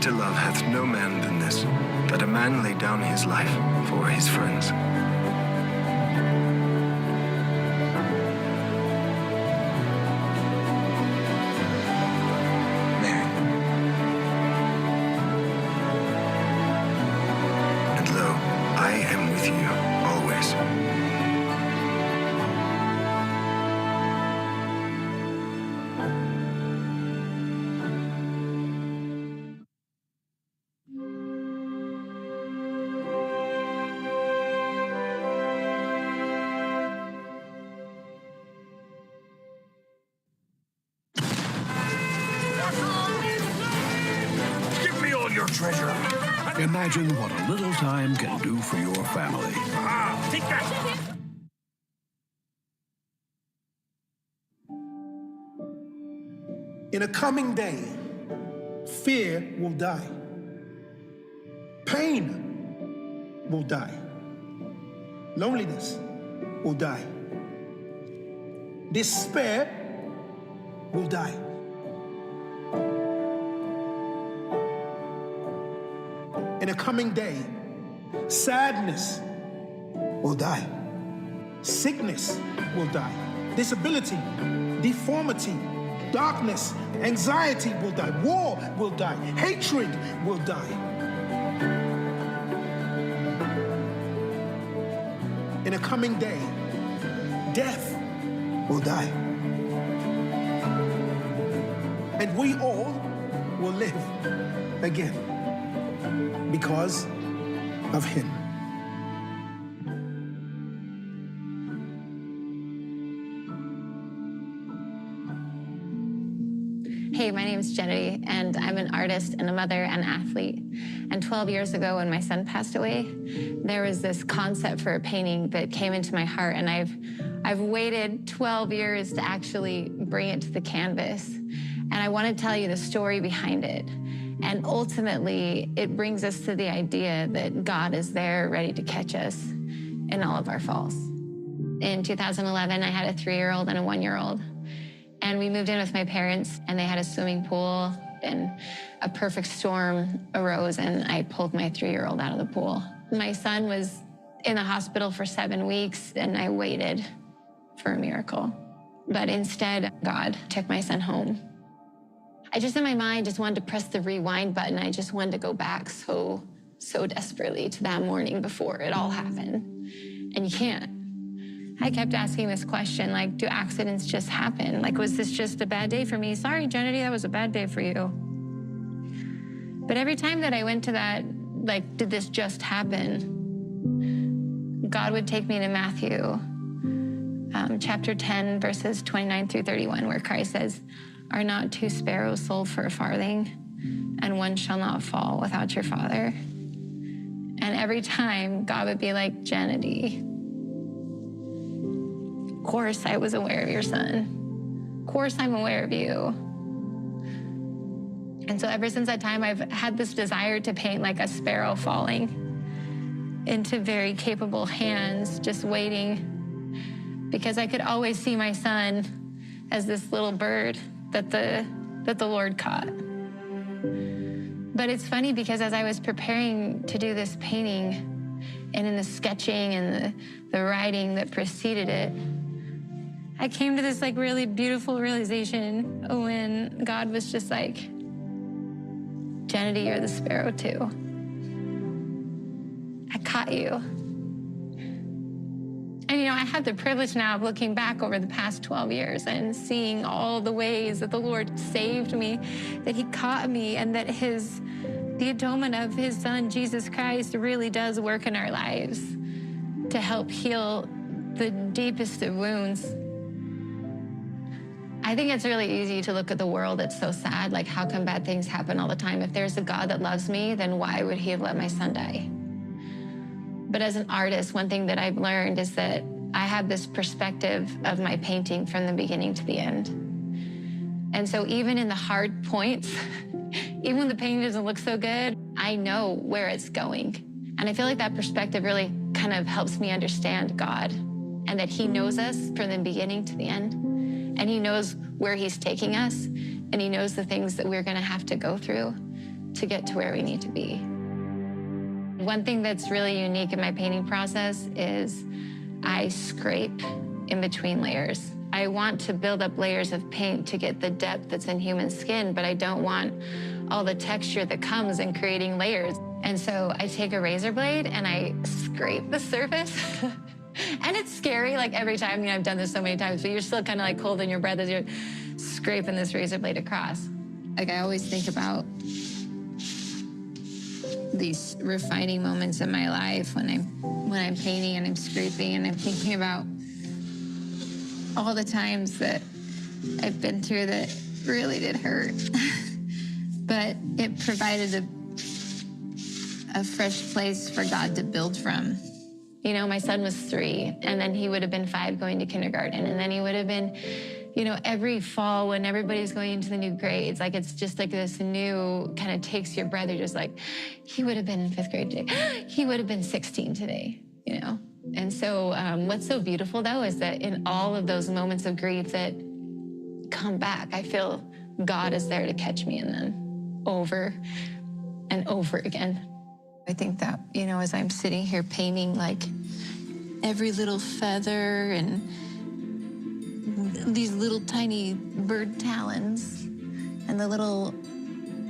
Greater love hath no man than this, that a man lay down his life for his friends. Mary. And lo, I am with you always. Give me all your treasure. Imagine what a little time can do for your family. Take that. In a coming day, fear will die. Pain will die. Loneliness will die. Despair will die. In a coming day, sadness will die. Sickness will die. Disability, deformity, darkness, anxiety will die. War will die. Hatred will die. In a coming day, death will die. And we all will live again because of him. Hey, my name is Jenny, and I'm an artist and a mother and athlete. And 12 years ago, when my son passed away, there was this concept for a painting that came into my heart, and I've waited 12 years to actually bring it to the canvas. And I want to tell you the story behind it. And ultimately, it brings us to the idea that God is there ready to catch us in all of our faults. In 2011, I had a 3-year-old and a 1-year-old. And we moved in with my parents, and they had a swimming pool, and a perfect storm arose, and I pulled my 3-year-old out of the pool. My son was in the hospital for 7 weeks, and I waited for a miracle. But instead, God took my son home. I just, in my mind, just wanted to press the rewind button. I just wanted to go back so desperately to that morning before it all happened. And you can't. I kept asking this question, like, do accidents just happen? Like, was this just a bad day for me? Sorry, Jenny, that was a bad day for you. But every time that I went to that, like, did this just happen? God would take me to Matthew, chapter 10, verses 29 through 31, where Christ says, "Are not 2 sparrows sold for a farthing, and one shall not fall without your Father?" And every time, God would be like, "Jenny, of course I was aware of your son. Of course I'm aware of you." And so ever since that time, I've had this desire to paint like a sparrow falling into very capable hands, just waiting, because I could always see my son as this little bird that the Lord caught. But it's funny because as I was preparing to do this painting, and in the sketching and the writing that preceded it, I came to this like really beautiful realization when God was just like, "Jenny, you're the sparrow too. I caught you." And you know, I have the privilege now of looking back over the past 12 years and seeing all the ways that the Lord saved me, that he caught me, and that the atonement of his son, Jesus Christ, really does work in our lives to help heal the deepest of wounds. I think it's really easy to look at the world that's so sad, like how come bad things happen all the time? If there's a God that loves me, then why would he have let my son die? But as an artist, one thing that I've learned is that I have this perspective of my painting from the beginning to the end. And so even in the hard points, even when the painting doesn't look so good, I know where it's going. And I feel like that perspective really kind of helps me understand God, and that he knows us from the beginning to the end. And he knows where he's taking us, and he knows the things that we're gonna have to go through. to get to where we need to be. One thing that's really unique in my painting process is I scrape in between layers. I want to build up layers of paint to get the depth that's in human skin, but I don't want all the texture that comes in creating layers. And so I take a razor blade and I scrape the surface. And it's scary, like every time, I've done this so many times, but you're still kind of like holding your breath as you're scraping this razor blade across. Like I always think about these refining moments in my life when I'm painting and I'm scraping, and I'm thinking about all the times that I've been through that really did hurt. But it provided a fresh place for God to build from. My son was 3, and then he would have been 5 going to kindergarten, and then he would have been, every fall when everybody's going into the new grades, like it's just like this new kind of takes your breath. You're just like, he would have been in 5th grade today. He would have been 16 today, And so what's so beautiful, though, is that in all of those moments of grief that come back, I feel God is there to catch me in them over and over again. I think that, as I'm sitting here painting, like every little feather and these little tiny bird talons and the little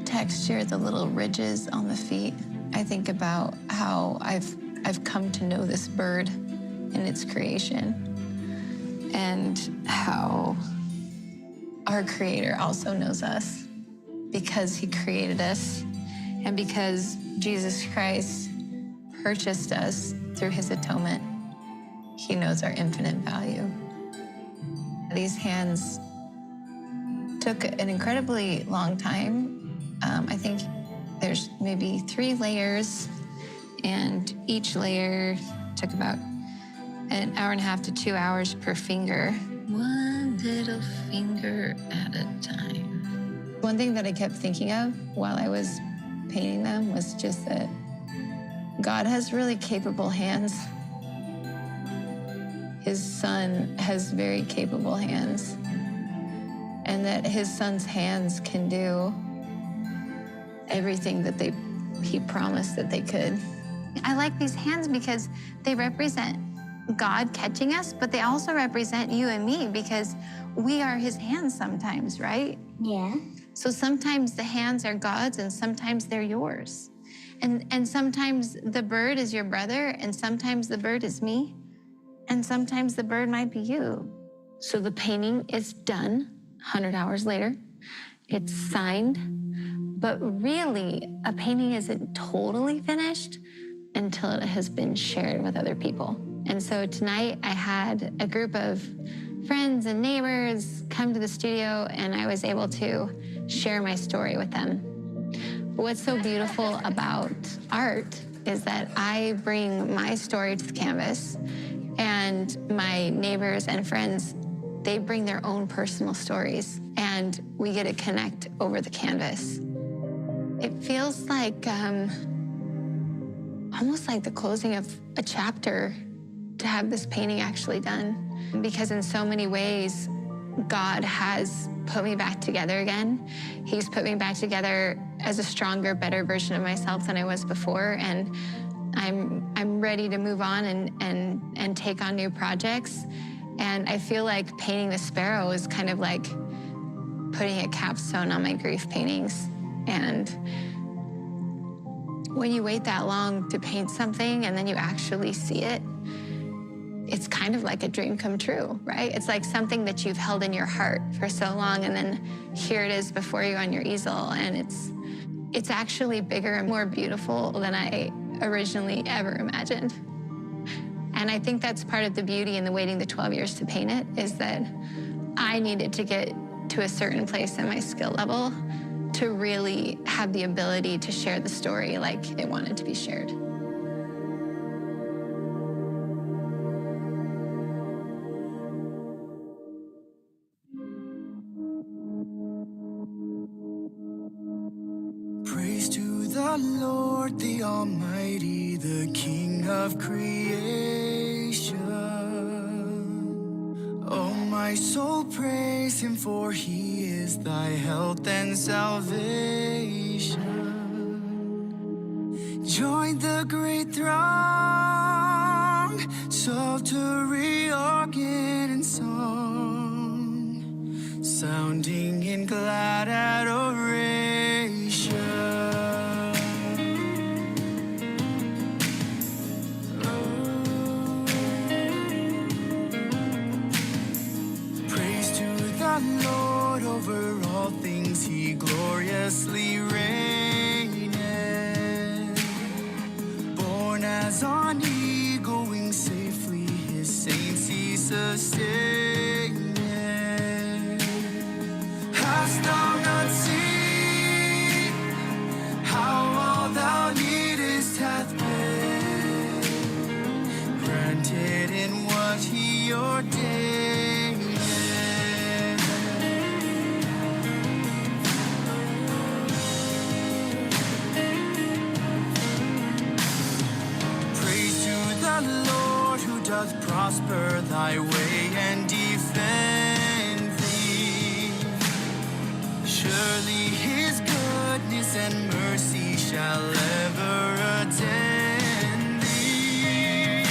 texture, the little ridges on the feet, I think about how I've come to know this bird and its creation, and how our Creator also knows us because He created us, and because Jesus Christ purchased us through His atonement. He knows our infinite value. These hands took an incredibly long time. I think there's maybe 3 layers, and each layer took about an hour and a half to 2 hours per finger. One little finger at a time. One thing that I kept thinking of while I was painting them was just that God has really capable hands. His Son has very capable hands, and that His Son's hands can do everything that He promised that they could. I like these hands because they represent God catching us, but they also represent you and me because we are His hands sometimes, right? Yeah. So sometimes the hands are God's and sometimes they're yours. And sometimes the bird is your brother, and sometimes the bird is me, and sometimes the bird might be you. So the painting is done 100 hours later. It's signed, but really a painting isn't totally finished until it has been shared with other people. And so tonight I had a group of friends and neighbors come to the studio, and I was able to share my story with them. What's so beautiful about art is that I bring my story to the canvas, and my neighbors and friends, they bring their own personal stories, and we get to connect over the canvas. It feels like almost like the closing of a chapter to have this painting actually done, because in so many ways, God has put me back together again. He's put me back together as a stronger, better version of myself than I was before, and I'm ready to move on and take on new projects. And I feel like painting the sparrow is kind of like putting a capstone on my grief paintings. And when you wait that long to paint something and then you actually see it, it's kind of like a dream come true, right? It's like something that you've held in your heart for so long, and then here it is before you on your easel, and it's actually bigger and more beautiful than I originally ever imagined. And I think that's part of the beauty in the waiting the 12 years to paint it, is that I needed to get to a certain place in my skill level to really have the ability to share the story like it wanted to be shared. Praise to the Lord, the Almighty, the King of creation. Oh, my soul, praise Him, for He is thy health and salvation. Join the great throng, psaltery, organ, and song, sounding in glad adoration. Praise to the Lord over all things, He gloriously reigneth. Born as on eagle wings safely, His saints He sustaineth. Hast thou not seen how all thou needest hath been granted in what He ordained? Praise to the Lord who doth prosper thy way and defend thee. Surely His goodness and mercy shall ever attend thee.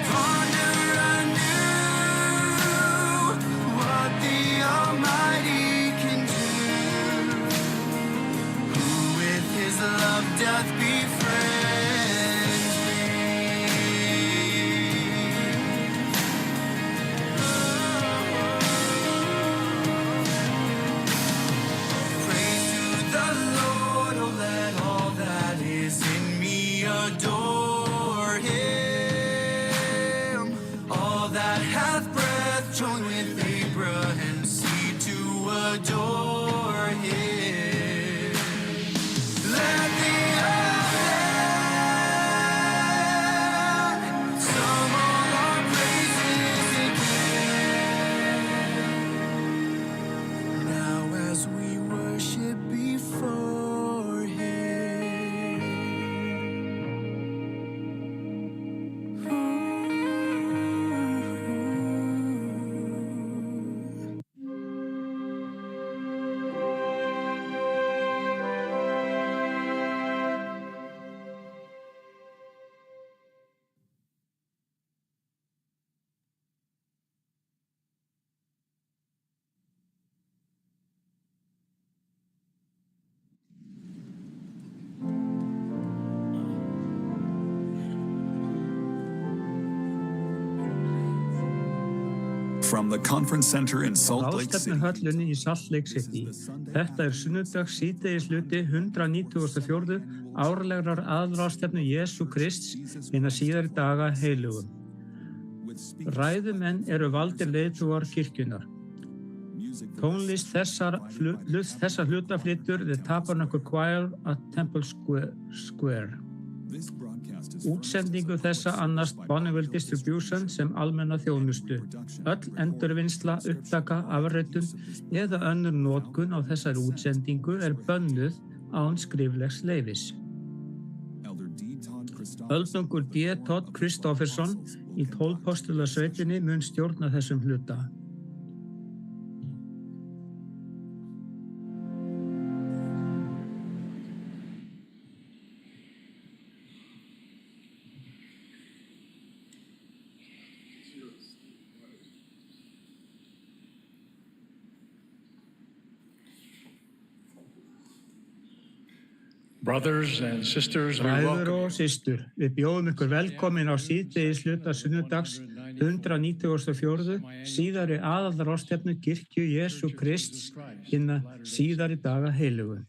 Ponder anew what the Almighty can do, who with His love doth befriend thee. Praise to the Lord, oh let all that is in me adore Him. All that hath breath join with Abraham's seed to adore Him. Let the earth sum all our praises again. Now as we worship before Him. From the Conference Center in Salt Lake City. Ráðstefnuhöllinni í Salt Lake City. Þetta sunnudags síðdegis hluti 194. árlegrar aðalráðstefnu Jesú Krists hinna síðari daga heilugum. Ræðumenn eru valdir leiðtogar kirkjunnar. Tónlist þessa hluta flytur The Tabernacle Choir at Temple Square. Útsendingu þessa annast Bonneville Distribution sem almenna þjónustu. Öll endurvinnsla, upptaka, afritun eða önnur notkun á þessari útsendingu bönnuð án skriflegs leyfis. Öldungur D. Todd Kristofferson í 12 postulasveitinni mun stjórna þessum hluta. Brothers and sisters, we Bræður welcome og systur, við bjóðum ykkur velkomin á síðdegis hluta sunnudags 194. síðari aðalráðstefnu kirkju Jesú Krists hinna síðari daga heilugu.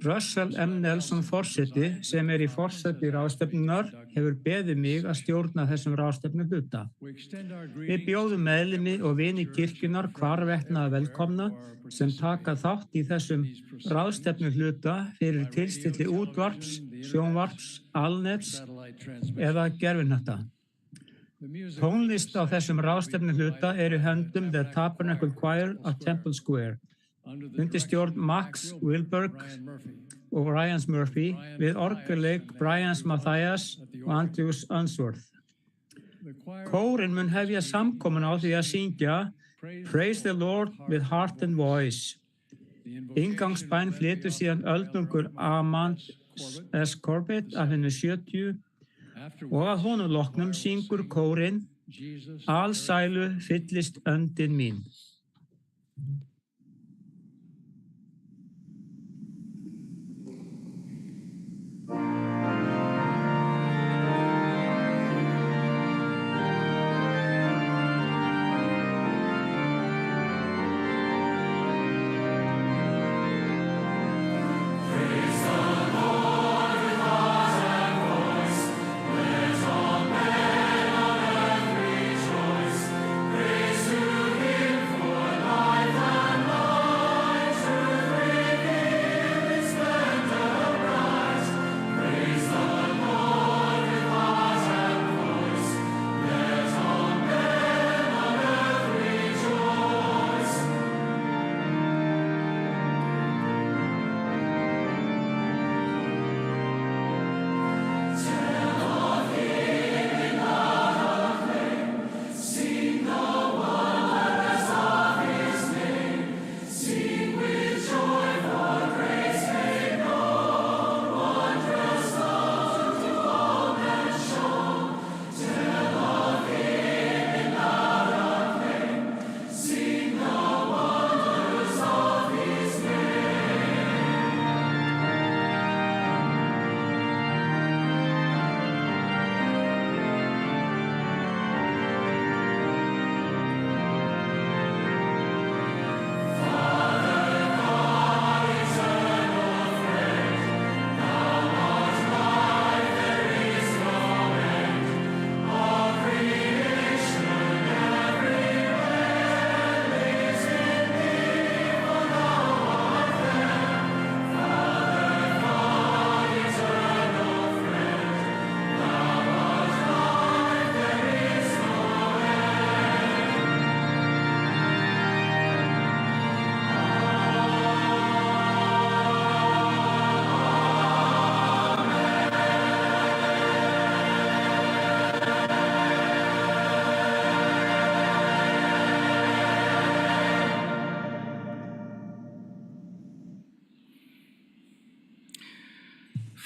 Russell M. Nelson forseti, sem í forseti ráðstefnunar, hefur beðið mig að stjórna þessum ráðstefnu hluta. Við bjóðum meðlimi og vini kirkjunar hvarvetna velkomna sem taka þátt í þessum ráðstefnu hluta fyrir tilstilli útvarps, sjónvarps, alnets eða gerfinhnatta. Tónlist á þessum ráðstefnu hluta í höndum The Tabernacle Choir at Temple Square. Undir stjórn Max Wilberg og Ryan Murphy við orgelleik Brian Mathias og Andrews Unsworth. Kórinn mun hefja samkomuna á því að syngja Praise the Lord with heart and voice. Inngangsbæn flytur síðan öldungur Amand S. Corbett af henni 70 og að honum loknum syngur kórinn Alsælu fyllist öndin mín.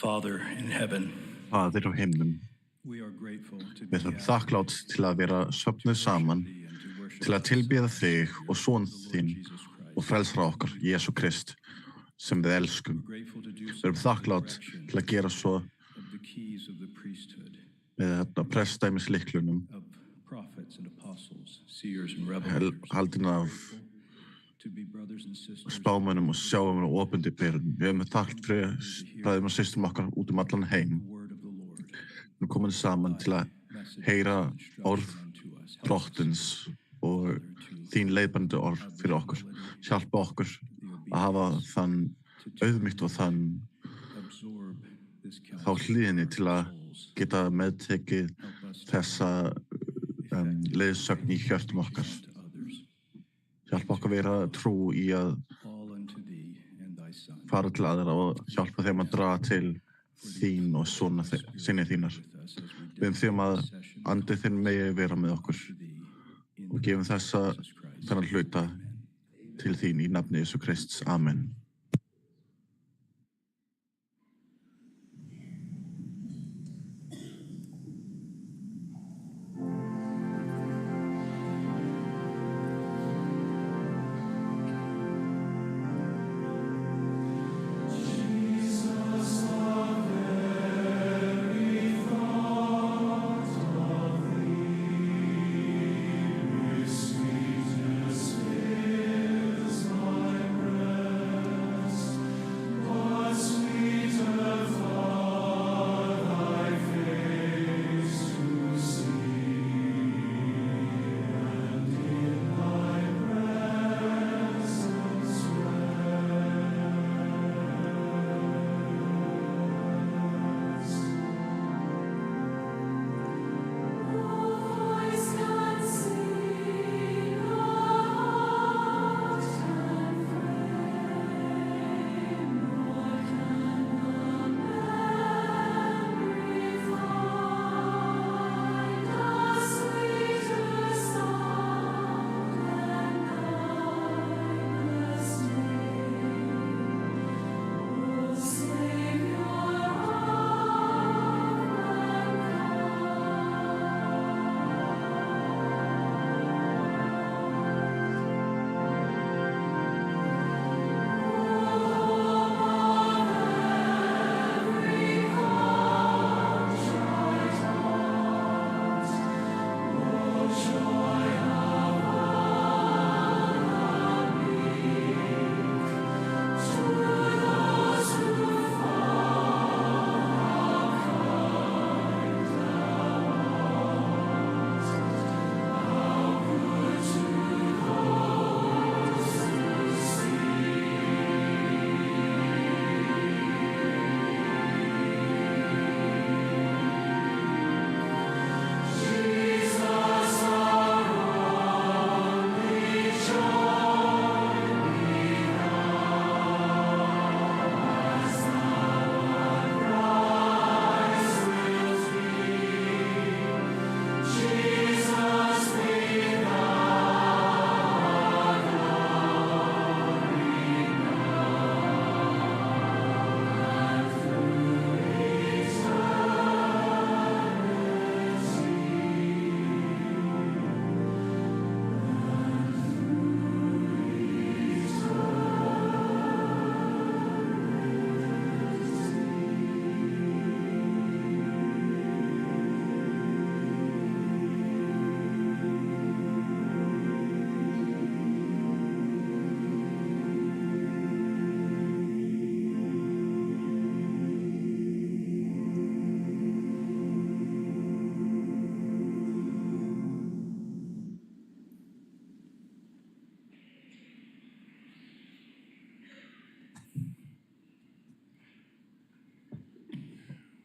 Father in heaven, Faðir á himnum, við erum þakklátt til að vera söfnuð saman, til að tilbiðja þig og son þinn og frelsara okkar, Jesú Krist, sem við elskum. Við erum þakklátt til að gera svo með prestdæmislyklunum, haldin af spámönnum og sjáumönnum og opinberun. Við erum þakklátt fyrir bræðrum og systrum okkar út allan heim. Við erum komin saman til að heyra orð Drottins og þín leiðbænandi orð fyrir okkur. Hjálpa okkur að hafa þann auðmýkt og þá hlýðni til að geta meðtekið þessa leiðsögn í hjörtum okkar. Hjálpa okkur vera trú í að fara til aðra og hjálpa þeim að draga til þín og sinni þínar. Við þeim að andi þinn megi vera með okkur og gefum þennan hluta til þín í nafni Jesú Krists. Amen.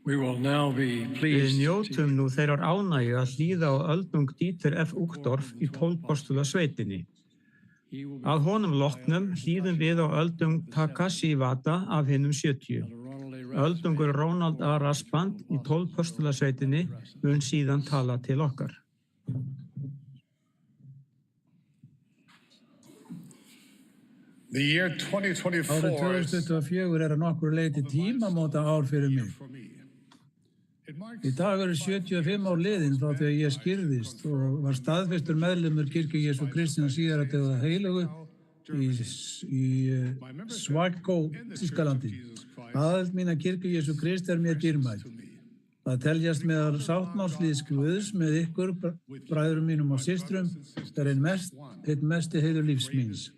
Við njótum nú þeirrar ánægju að hlýða á öldung Dieter F. Uchtdorf í 12 postula sveitinni. Að honum loknum hlýðum við á öldung Takashi Wada af hinum 70. Öldungur Ronald A. Rasband í 12 postula sveitinni mun síðan tala til okkar. Árið 2024 að nokkru leyti tímamóta ár fyrir mig. Í dag eru 75 ár liðin frá því að ég skírðist og var staðfestur meðlimur Kirkju Jesú Krists síðardauða heilögu í Swakó, Þýskalandi. Aðild mín að Kirkju Jesú Krist mér dýrmæt. Það teljast meðal sáttmálslýðs Guðs með ykkur, bræðrum mínum og systrum, einn mesti heiður lífs míns.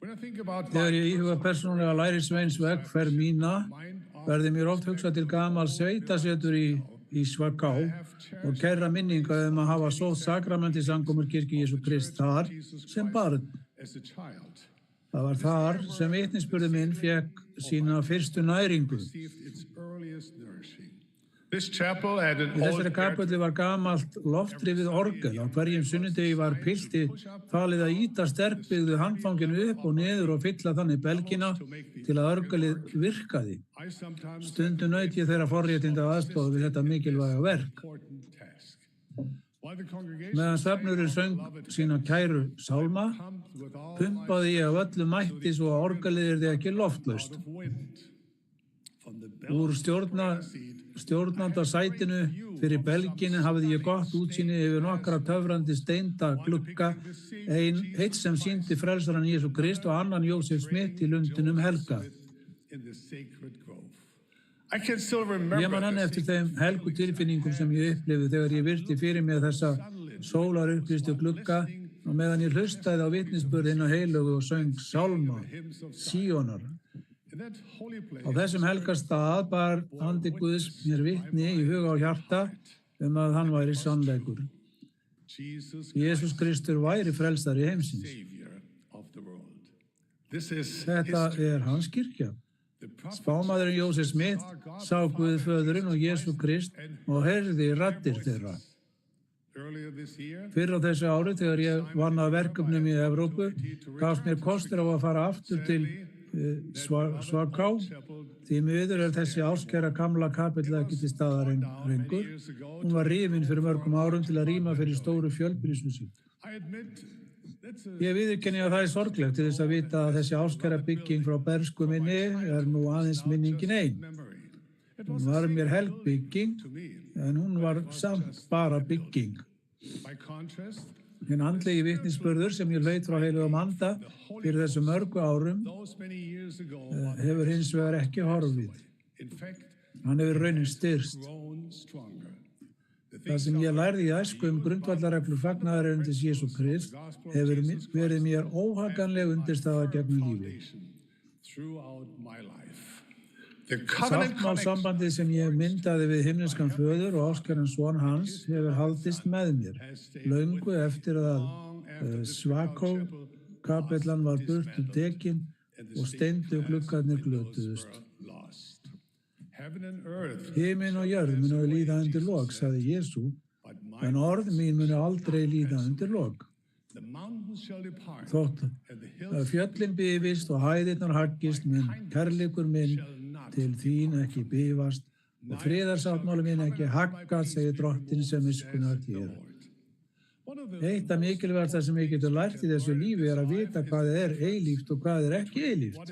Þegar ég íhuga persónulega lærisveins vegferð mína, verði mér oft hugsað til gamals sveitasetur í Swakó og kæra minninga að hafa sótt sakramenti samkomur Kirkju Jesú Krist þar sem barn. Það var þar sem vitnisburður minn fékk sína fyrstu næringu. Í þessari kapellu var gamalt loftrifið orgel. Á hverjum sunnudegi var pilti falið að ýta sterkbyggðu handfanginu upp og niður og fylla þannig belgina til að orgelið virkaði. Stundum naut ég þeirra forréttinda aðstoð við þetta mikilvæga verk. Meðan svefnurinn söng sína kæru sálma, pumpaði ég af öllu mætti svo að orgelið yrði ekki loftlaust. Úr stjórnandasætinu fyrir belginu hafði ég gott útsýni yfir nokkra töfrandi steinda glugga, einn sem sýndi frelsarann Jesú Krist og annan Jósef Smith í lundinum helga. Ég man enn eftir þeim helgu tilfinningum sem ég upplifði þegar ég virti fyrir mér þessa sólarupplýstu glugga og meðan ég hlustaði á vitnisburðina heilögu og söng sálma, Síonar. Á þessum helgastað bar andi Guðs mér vitni í huga og hjarta að hann væri sannleikur. Jesús Kristur væri frelsari heimsins. Þetta hans kirkja. Spámaðurinn Jósef Smith sá Guð föðurinn og Jesú Krist og heyrði raddir þeirra. Fyrr á þessu ári þegar ég vann að verkefnum í Evrópu gafst mér kostur á að fara aftur til Swakó. Því miður þessi áskæra gamla kapella ekki til staðar lengur. Hún var rifin fyrir mörgum árum til að rýma fyrir stóru fjölbýlishúsi. Ég viðurkenni að það sorglegt til þess að vita að þessi áskæra bygging frá bersku minni nú aðeins minningin ein. Hún var mér helg bygging, en hún var samt bara bygging. Hinn andlegi vitnisburður sem ég hlaut frá heilugum anda fyrir þessu mörgu árum hefur hins vegar ekki horfið. Hann hefur raunin styrst. Það sem ég lærði í æsku grundvallarreglur fagnaðarerindis Jesú Krist hefur verið mér óhaganleg undirstaða gegnum lífið. Sáttmálssambandið sem ég myndaði við himneskan föður og áskæran son hans hefur haldist með mér, löngu eftir að Swakó kapellan var burtu tekin og steindu gluggarnir glötuðust. Himinn og jörð munu líða undir lok, sagði Jesú, en orð mín munu aldrei líða undir lok. Þótt fjöllin bifist og hæðirnar haggist, mun kærleikur minn til þín ekki bifast og friðarsáttmáli minn ekki haggast, segir drottinn sem miskunnar þér. Eitt af mikilvægasta sem ég getur lært í þessu lífi að vita hvað eilíft og hvað ekki eilíft.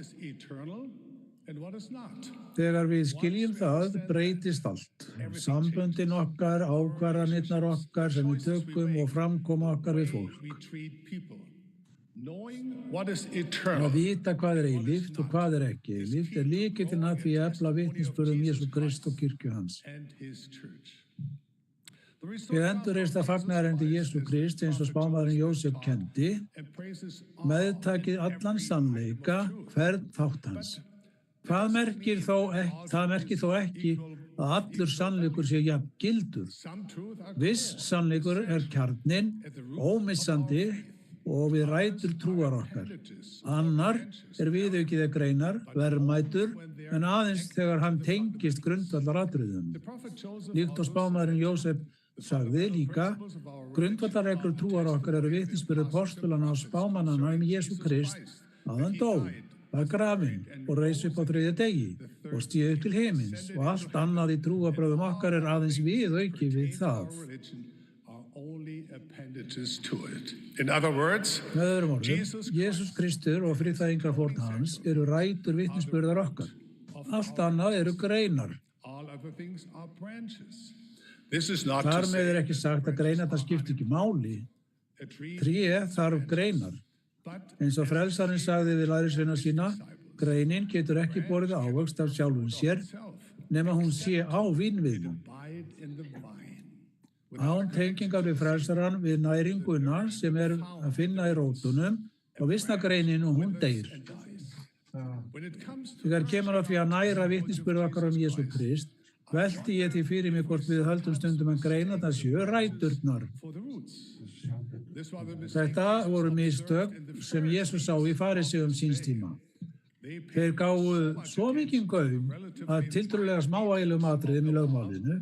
Þegar við skiljum það, breytist allt. Samböndin okkar, ákvarðanirnar okkar sem við tökum og framkoma okkar við fólk. Að vita hvað eilíft og hvað ekki eilíft lykillinn að því að efla vitnisburðum Jesú Krist og kirkju hans. Við endurreista fagnaðarendi Jesú Krist eins og spámaðurinn Jósef kenndi, meðtakið allan sannleika, hvern þátt hans. Það merkir þó ekki að allur sannleikur sé jafn gildur. Viss sannleikur kjarninn, ómissandi og við rætur trúar okkar. Annar viðaukið greinar, verðmætur, en aðeins þegar hann tengist grundvallaratriðum. Líkt og spámaðurinn Jósef sagði líka, grundvallarreglur trúar okkar vitnisburður postulana og spámannanna Jesú Krist, að hann dó, var grafinn og reis upp á 3. degi og stíð upp til himins og allt annað í trúarbrögðum okkar aðeins viðaukið við það. Með öðrum orðum, Jesús Kristur og friðþægingarfórn hans rætur vitnisburðar okkar. Allt annað greinar. Þar með ekki sagt að greinarnar skipti ekki máli. Tré þarf greinar. Eins og frelsarinn sagði við lærisveina sína, greinin getur ekki borið ávöxt af sjálfum sér, nema hún sé á vínviðnum. Án tengingar við frelsarann við næringuna sem að finna í rótunum og visna greinin og hún deyr. Þegar kemur að því að næra vitnisburð okkar Jesú Krist, velti ég því fyrir mig hvort við höldum stundum að greinarnar séu ræturnar. Þetta voru mistök sem Jesús sá í farisegum síns tíma. Þeir gáfu svo mikinn gaum að tiltölulega smávægilegum atriðum í lögmálinu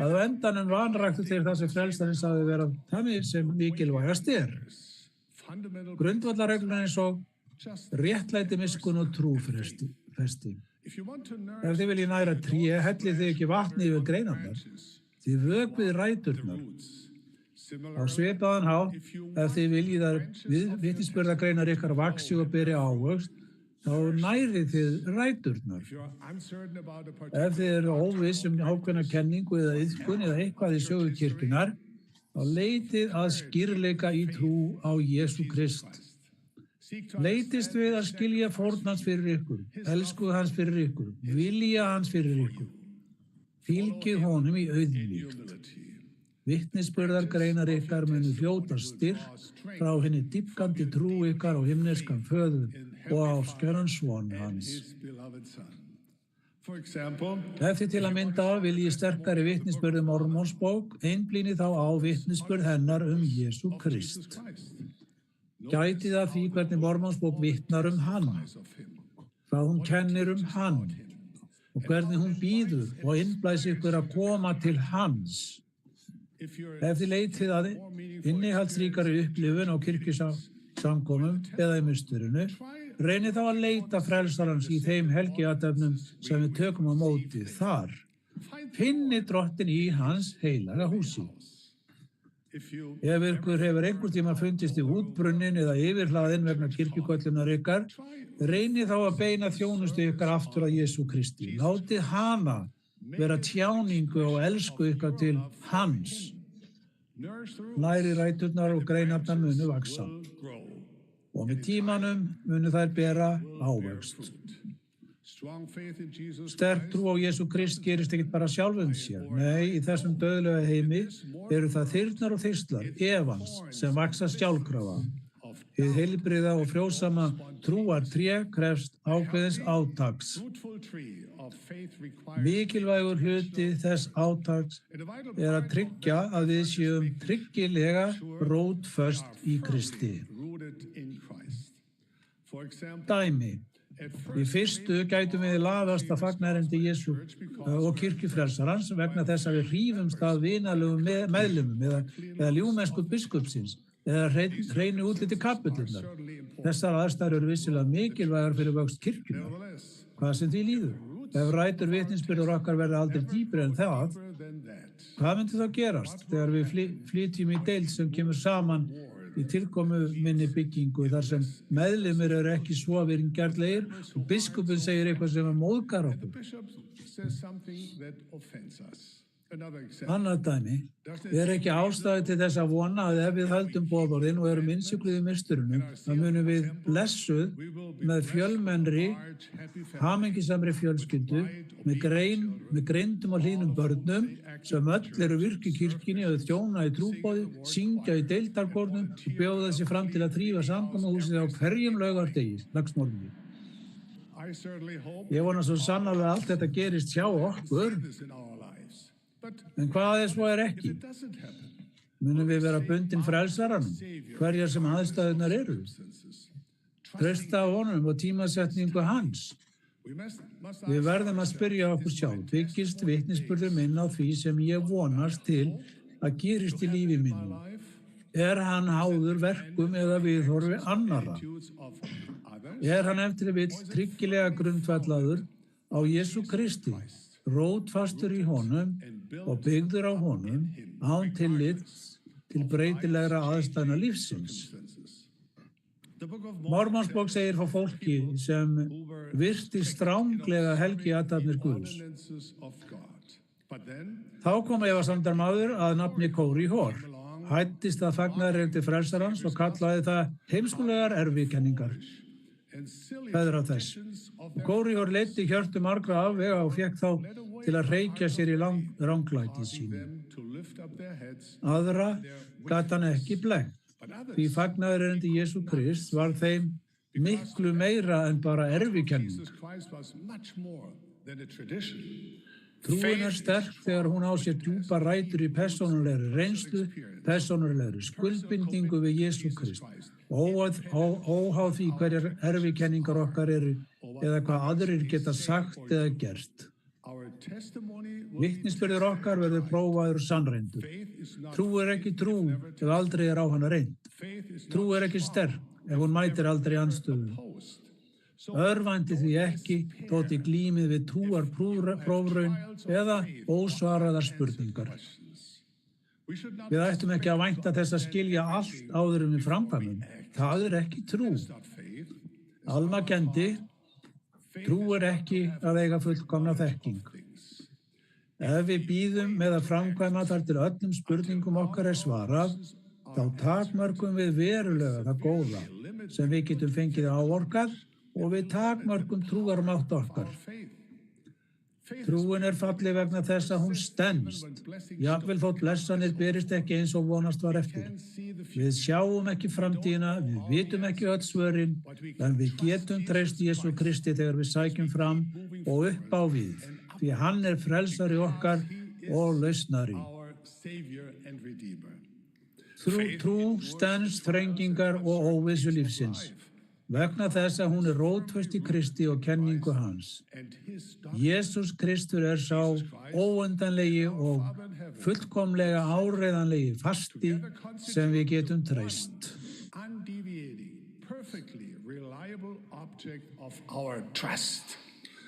að á endanum vanræktu þeir það sem frelsarinn sagði vera það sem mikilvægast Grundvallarreglur eins og réttlæti, miskunn og trúfesti. Ef þið viljið næra tré, hellið þið ekki vatni yfir greinarnar. Þið vökvið ræturnar. Á svipaðan hátt, ef þið viljið að vitnisburðargreinar ykkar vaxi og beri ávöxt, þá nærið þið ræturnar. Ef þið eru óviss ákveðna kenningu eða iðkun eða eitthvað í sögu kirkjunnar, þá leitið að skýrleika í trú á Jesú Krist. Leitist við að skilja fórn hans fyrir ykkur, elsku hans fyrir ykkur, vilja hans fyrir ykkur. Fylgið honum í auðmýkt. Vitnisburðargreinar ykkar munu fljóta styrk frá henni dýpkandi trú ykkar á himneskan föður og á skjöran son hans. Ef þið til að mynda viljið sterkari vitnisburð Mormonsbók, einblínið þá á vitnisburð hennar Jesú Krist. Gætið af því hvernig Mormonsbók vitnar hann, hvað hún kennir hann og hvernig hún býður og innblæs ykkur að koma til hans. Ef þið leitið að innihaldsríkari upplifun á kirkjusamkomum eða í musturinu, reynið þá að leita frelsarans í þeim helgiathöfnum sem við tökum á móti þar. Finnið drottin í hans heilaga húsi. Ef ykkur hefur einhvern tíma fundist í útbrunnin eða yfirhlaðin vegna kirkjuköllunar ykkar, reynið þá að beina þjónustu ykkar aftur að Jesú Kristi. Látið hana vera tjáningu og elsku ykkar til hans. Næri ræturnar og greinarnar munu vaxa. Og með tímanum munu þær bera ávöxt. Sterk trú á Jesú Krist gerist ekkert bara sjálfum sér. Nei, í þessum dauðlega heimi eru það þyrnar og þyrstlar, efans, sem vaxa sjálfkrafa. Hið heilbrigða og frjósama trúartré krefst ákveðins átaks. Mikilvægur hluti þess átaks að tryggja að við séum tryggilega rótföst í Kristi. Dæmi. Í fyrstu gætum við laðast að fagnarendi Jesú og kirkjufrelsarans vegna þess að við hrífumst að vinalegum meðlimum eða ljúmennsku biskupsins eða hreinu útliti kapellurnar. Þessar aðstæður eru vissilega mikilvægar fyrir vöxt kirkjunnar, hvað sem því líður. Ef rætur vitnisburður okkar verða aldrei dýpri en það, hvað myndi þá gerast þegar við flytjum í deild sem kemur saman í tilkomu minni byggingu þar sem meðlimir eru ekki svo vingjarnlegir og biskupinn segir eitthvað sem móðgar okkur. Annað dæmi, ekki ástæðu til þess að vona að ef við höldum boðorðin og erum innsigluð í misturunum, þá munum við blessuð með fjölmennri, hamingjusamri fjölskyldu, með greindum og hlýnum börnum, sem öll eru virk í kirkjunni og þjóna í trúboði, syngja í deildarkórnum og bjóða sig fram til að þrífa samkomahúsið á hverjum laugardegi, lagsmorgni. Ég vona svo sannarlega að allt þetta gerist hjá okkur. En hvað svo ekki? Munum við vera bundin frelsaranum, hverjar sem aðstæðurnar eru. Treysta á honum og tímasetningu hans. Við verðum að spyrja okkur sjálf, byggist vitnisburður minn á því sem ég vonast til að gerist í lífi mínu? Er hann háður verkum eða viðhorfi annarra? Er hann eftir vill tryggilega grundvallaður á Jesú Kristi, rótfastur í honum og byggður á honum án tillits til breytilegra aðstæðna lífsins? Mormonsbók segir frá fólki sem virti stránglega helgiathafnir Guðs. Þá kom efasemdarmaður að nafni Corey Hoare, hæddist að fagnaðarerindi frelsarans og kallaði það heimskulegar erfðakenningar. Feðra þess. Corey Hoare leiddi hjörtu margra afvega og fékk þá til að reykja sér í ranglæti sínu. Aðra gat hann ekki blekkt. Því fagnaðarerindi Jesú Krist var þeim miklu meira en bara erfðakenning. Trúin sterk þegar hún á sér djúpa rætur í persónulegri reynslu, persónulegri skuldbindingu við Jesú Krist. Óháð því hverjar erfðakenningar okkar eru eða hvað aðrir geta sagt eða gert. Vitnisburður okkar verður prófaður og sannreyndur. Trú ekki trú ef aldrei á hana reynd. Trú ekki sterk ef hún mætir aldrei andstöðu. Örvænti því ekki þótt glímið við trúar prófraun eða ósvaraðar spurningar. Við ættum ekki að vænta þess að skilja allt áður við framkvæmum. Það ekki trú. Alma kenndi, trú ekki að eiga fullkomna þekking. Ef við bíðum með að framkvæma þar til öllum spurningum okkar svarað, þá takmörkum við verulega það góða sem við getum fengið áorkað og við takmörkum trúarmátt okkar. Trúin falleg vegna þess að hún stenst. Jafnvel þótt blessanir berist ekki eins og vonast var eftir. Við sjáum ekki framtíðina, við vitum ekki öll svörin, en við getum treyst Jesú Kristi þegar við sækjum fram og upp á við. Því hann frelsari okkar og lausnari. Trú stenst þrengingar og óvissu lífsins. Vegna þess að hún rótföst í Kristi og kenningu hans. Jesús Kristur sá óendanlegi og fullkomlega áreiðanlegi fasti sem við getum treyst.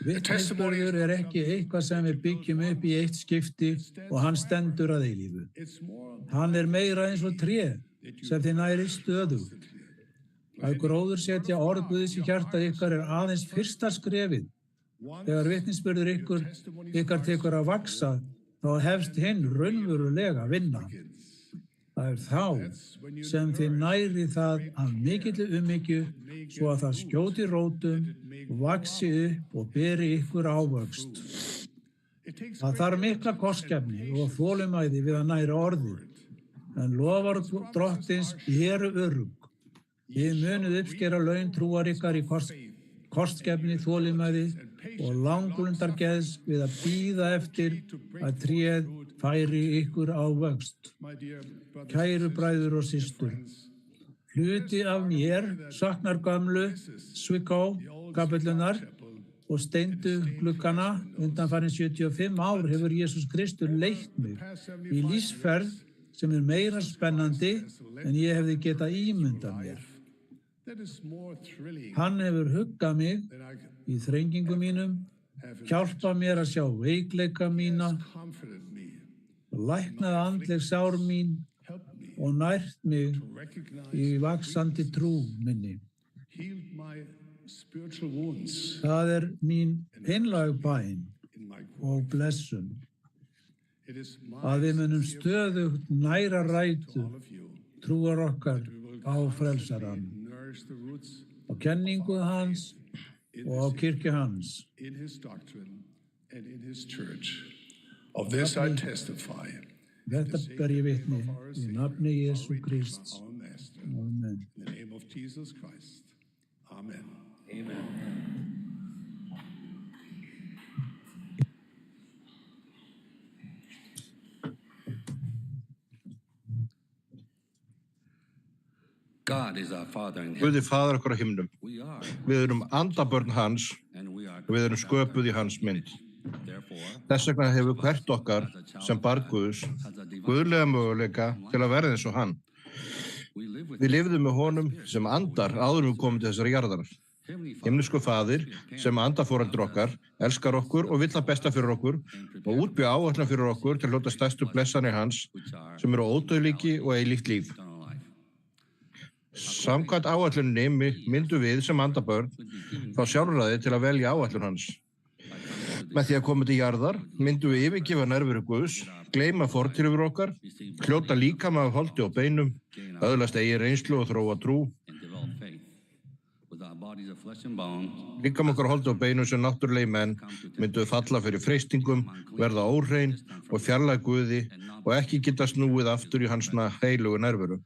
Vitnisburður ekki eitthvað sem við byggjum upp í eitt skipti og hann stendur að eilífu. Hann meira eins og tré sem þið næri stöðugt. Að gróður setja orð Guðs í hjarta ykkar aðeins fyrsta skrefið. Þegar vitnisburður ykkar tekur að vaxa, þá hefst hinn raunverulega vinna. Það þá sem þið næri það af mikilli umhyggju svo að það skjóti rótum, vaxi upp og beri ykkur ávöxt. Það þarf mikla kostgæfni og þolinmæði við að næra orðið, en lofar Drottins eru örugg. Þið munuð uppskera laun trúar ykkar í kostgæfni, þolinmæði og langlundargeðs við að bíða eftir að tréð færi ykkur ávöxt. Kæru bræður og systur, hluti af mér saknar gömlu Sviggó-kapellunar og steindu gluggana. Undanfarin 75 ár hefur Jesús Kristur leitt mig í lífsferð sem meira spennandi en ég hefði getað ímyndað mér. Hann hefur huggað mig í þrengingum mínum, hjálpað mér að sjá veikleika mína, læknað andleg sár mín og nært mig í vaxandi trú minni. Það mín einlæg bæn og blessun að við munum stöðugt næra rætur trúar okkar á frelsarann, á kenningu hans og á kirkju hans. Of this I testify. Þetta ber ég vitni í nafni Jesú Krists. Amen. In the name of Jesus Christ. Amen. Guði faðir okkar á himnum. Við erum andabörn hans og við erum sköpuð í hans mynd. Þess vegna hefur hvert okkar sem barn Guðs guðlega möguleika til að verða eins og hann. Við lifðum með honum sem andar áður við komum til þessari jarðar. Himnesku faðir sem andaforeldri okkar elskar okkur og vill það besta fyrir okkur og útbjó áætlun fyrir okkur til að hljóta stærstu blessanir hans sem eru ódauðleiki og eilíft líf. Samkvæmt áætluninni myndum við sem andabörn fá sjálfræði til að velja áætlun hans. Með því að koma til jarðar myndum við yfirgefa nærveru Guðs, gleyma fortíð yfir okkar, hljóta líkama af holdi og beinum, öðlast eigin reynslu og þróa trú. Líkama okkar holdi og beinum sem náttúrulegi menn myndum við falla fyrir freistingum, verða óhrein og fjarlæga Guði og ekki geta snúið aftur í hans heilugu nærveru.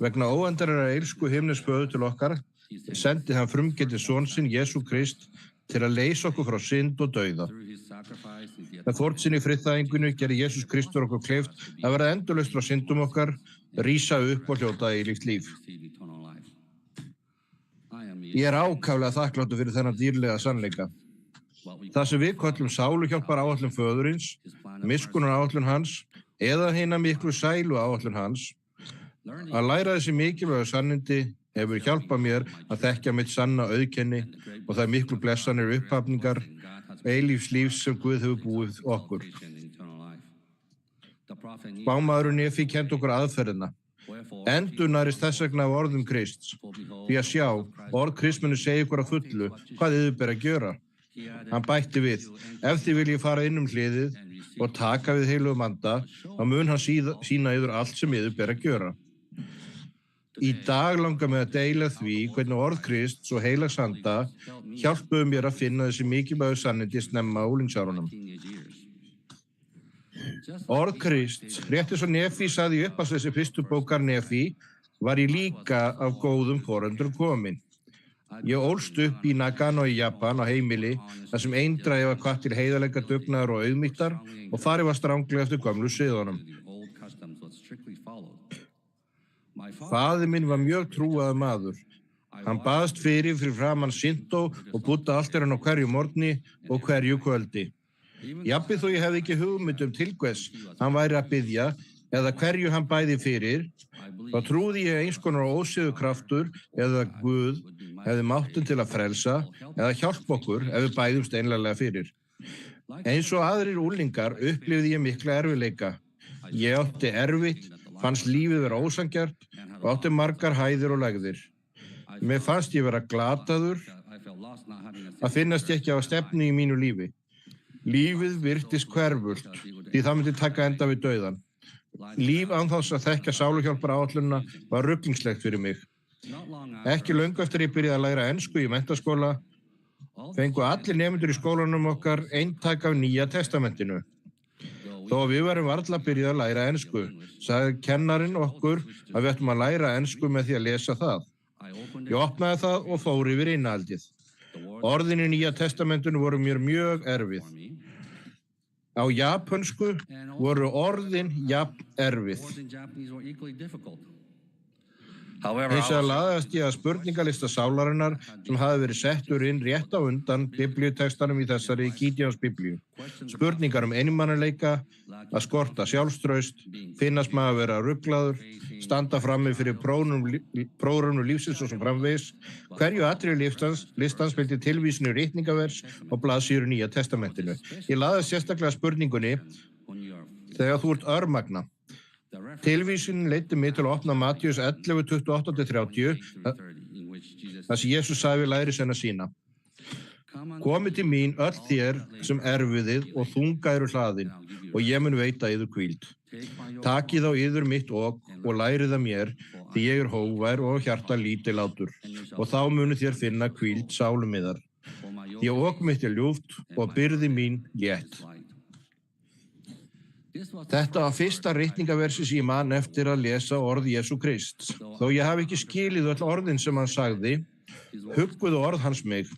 Vegna óendanlegrar eilsku himnesböðu til okkar sendi hann frumgetinn son sinn Jesú Krist til að leysa okkur frá synd og dauða. Með fórn sinni í friðþægingunni gerði Jesús Kristur okkur kleift að verða endalaust frá syndum okkar, rísa upp og hljóta eilíft líf. Ég er ákaflega þakkláttur fyrir þennan dýrlega sannleika. Það sem við köllum sáluhjálpar áætlun föðurins, miskunnar áætlun hans eða hina miklu sælu áætlun hans, að læra þessi mikilvægu sannindi hefur hjálpað mér að þekkja mitt sanna auðkenni og það miklu blessanir upphafningar, eilífs lífs sem Guð hefur búið okkur. Spámaðurinn Nefi kenndi okkur aðferðina. Endurnærist þess vegna af orðum Krists. Því að sjá, orð Krists munu segja ykkur að fullu hvað þið ber að gjöra. Hann bætti við, ef þið viljið fara inn hliðið og taka við heilugum anda, þá mun hann sýna yður allt sem yður ber að gjöra. Í dag langar mig að deila því hvernig orð Krists og heilags anda hjálpuðu mér að finna þessi mikilvægu sannindi snemma á unglingsárunum. Orð Krists, rétt eins og Nefi sagði í upphafsleysi fyrstu bókar Nefi, var ég líka af góðum foreldrum komin. Ég ólst upp í Nagano í Japan á heimili þar sem eindræði var hvatt til heiðarleika, dugnaðar og auðmýktar og farið var stranglega eftir gömlu siðunum. Faðir minn var mjög trúaður maður. Hann baðst fyrir framan Shinto og Buddha altarinn á hverju morgni og hverju kvöldi. Jafnvel þó ég hefði ekki hugmynd til hvers hann væri að biðja eða hverju hann bæði fyrir, þá trúði ég eins konar óséðu kraftur eða Guð hefði máttinn til að frelsa eða hjálpa okkur ef við bæðumst einlæglega fyrir. Eins og aðrir unglingar upplifði ég mikla erfiðleika. Ég átti erfitt, fannst lífið vera ósanngjarnt og átti margar hæðir og lægðir. Mér fannst ég vera glataður, að finnast ég ekki á stefnu í mínu lífi. Lífið virtist hverfult, því það myndi taka enda við dauðan. Líf án þess að þekkja sáluhjálpar áætlunina var ruglingslegt fyrir mig. Ekki löngu eftir ég byrjaði að læra ensku í menntaskóla, fengu allir nemendur í skólanum okkar eintak af Nýja testamentinu. Þó að við varum varla byrjað að læra ensku, sagði kennarinn okkur að við ættum að læra ensku með því að lesa það. Ég opnaði það og fór yfir innihaldið. Orðin í Nýja testamentinu voru mér mjög erfið. Á japönsku voru orðin jafn erfið. Eins og laðast ég að spurningalista sálarinnar sem hafi verið settur inn rétt á undan biblíutextanum í þessari Gideons biblíu. Spurningar einmanaleika, að skorta sjálfstraust, finnast maður að vera ruglaður, standa frammi fyrir prógrunum lífsins og svo framvegis, hverju atriði listans fylgdi tilvísinu ritningavers og blaðsíður í Nýja testamentinu. Ég laðast sérstaklega spurningunni þegar þú ert örmagna. Tilvísunin leiddi mig til að opna Matthews 11:28-30 þar sem Jesús sagði við lærisveina sína: Komið til mín öll þér sem erfiðið og þunga eru hlaðin og ég mun veita yður hvíld. Takið á yður mitt ok og lærið af mér, því ég er hógvær og hjarta lítillátur, og þá munu þér finna hvíld sálum yðar. Því ok mitt er ljúft og byrði mín létt. Þetta var fyrsta ritningaversi sem ég man eftir að lesa orð Jesú Krists. Þó ég hafi ekki skilið öll orðin sem hann sagði, hugguðu orð hans mig,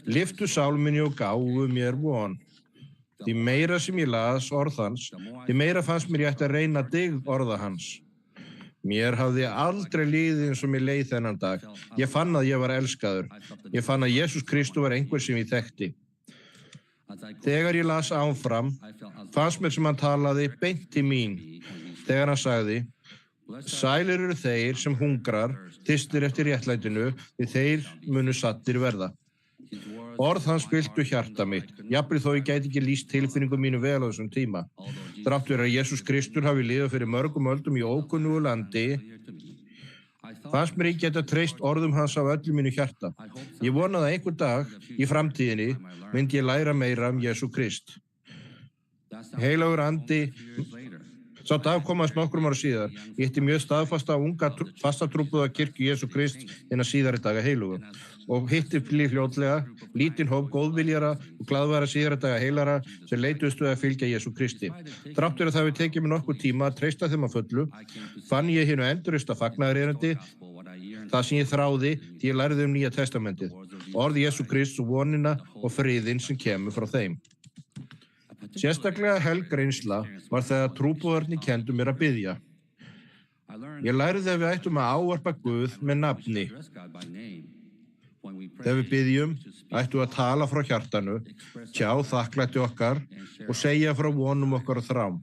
lyftu sál minni og gáfu mér von. Því meira sem ég las orð hans, því meira fannst mér ég ætti að reyna dyggð orða hans. Mér hafði aldrei liðið eins og mér leið þennan dag. Ég fann að ég var elskaður. Ég fann að Jesús Kristur var einhver sem ég þekkti. Þegar ég las áfram, fannst mér sem hann talaði beint til mín. Þegar hann sagði, sælir eru þeir sem hungrar, þyrstir eftir réttlætinu, því þeir munu saddir verða. Orð hans fylltu hjarta mitt, jafnvel þó ég gæti ekki lýst tilfinningum mínu vel á þessum tíma. Þrátt fyrir að Jesús Kristur hafi lifað fyrir mörgum öldum í ókunnugu landi, fannst mér ég geta treyst orðum hans af öllu mínu hjarta. Ég vonaði að einhver dag í framtíðinni myndi ég læra meira Jesú Krist. Heilagur andi, sá dag komast nokkrum ára síðar. Ég hitti mjög staðfasta unga fastatrúboða kirkju Jesú Krist innan síðari daga heilugu og hitti fljótlega lítinn hóp góðviljara og glaðværa síðari daga heilara sem leituðust við að fylgja Jesú Kristi. Þrátt fyrir að það hafi tekið mér nokkuð tíma að treysta þeim að fullu, fann ég hinu endurista fagnaðarerindi, það sem ég þráði því ég lærði Nýja testamentið, orð Jesú Krist og vonina og friðinn sem kemur frá þeim. Sérstaklega helg reynsla var þegar trúboðarnir kenndu mér að biðja. Ég lærði að við ættum að ávarpa Guð með nafni. Þegar við biðjum, ættum að tala frá hjartanu, tjá þakklæti okkar og segja frá vonum okkar og þrám.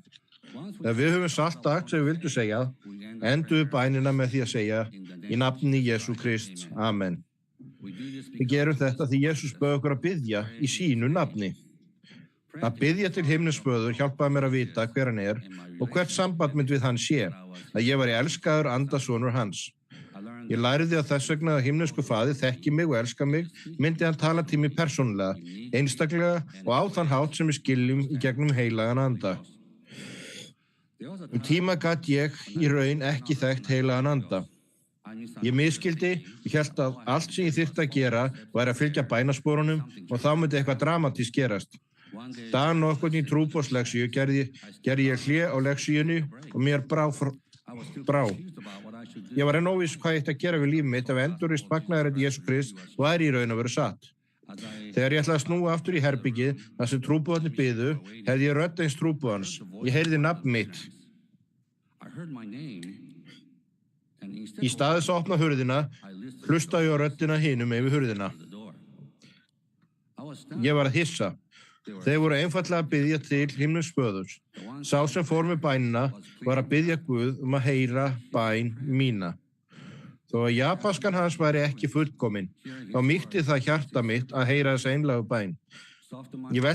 Þegar við höfum sagt allt sem við vildum segja, endum við bænina með því að segja í nafni Jesú Krist. Amen. Við gerum þetta því Jesús bauð okkur að biðja í sínu nafni. Að biðja til himnesföður hjálpaði mér að vita hver hann er og hvert samband mitt við hann sé, að ég væri elskaður andasonur hans. Ég lærði að þess vegna að himnesku faðir þekki mig og elska mig, myndi hann tala til mig persónulega, einstaklega og á þann hátt sem við skiljum í gegnum heilagan anda. Tíma gat ég í raun ekki þekkt heilagan anda. Ég misskildi og hélt að allt sem ég þyrfti að gera væri að fylgja bænasporunum og þá myndi eitthvað dramatískt gerast. Dag nokkurn í trúboðsleksíu gerði ég hlé á leksíunni og mér brá. Ég var enn óviss hvað ég ætti að gera við líf mitt ef endurist fagnaðarerindi Jesú Krist væri í raun að vera satt. Þegar ég ætlaði að snúa aftur í herbergið þar sem trúboðarnir biðu, hefði ég rödd eins trúboðans. Ég heyrði nafn mitt. Í stað þess að opna hurðina, hlustaði ég á röddina hinum yfir hurðina. Ég var að hissa. Þeir voru einfaldlega að biðja til himnesföðurs. Sá sem fór með bænina var að biðja Guð að heyra bæn mína. Þó að japanskan hans væri ekki fullkomin, þá mýkti það hjarta mitt að heyra þessa einlægu bæn. Ég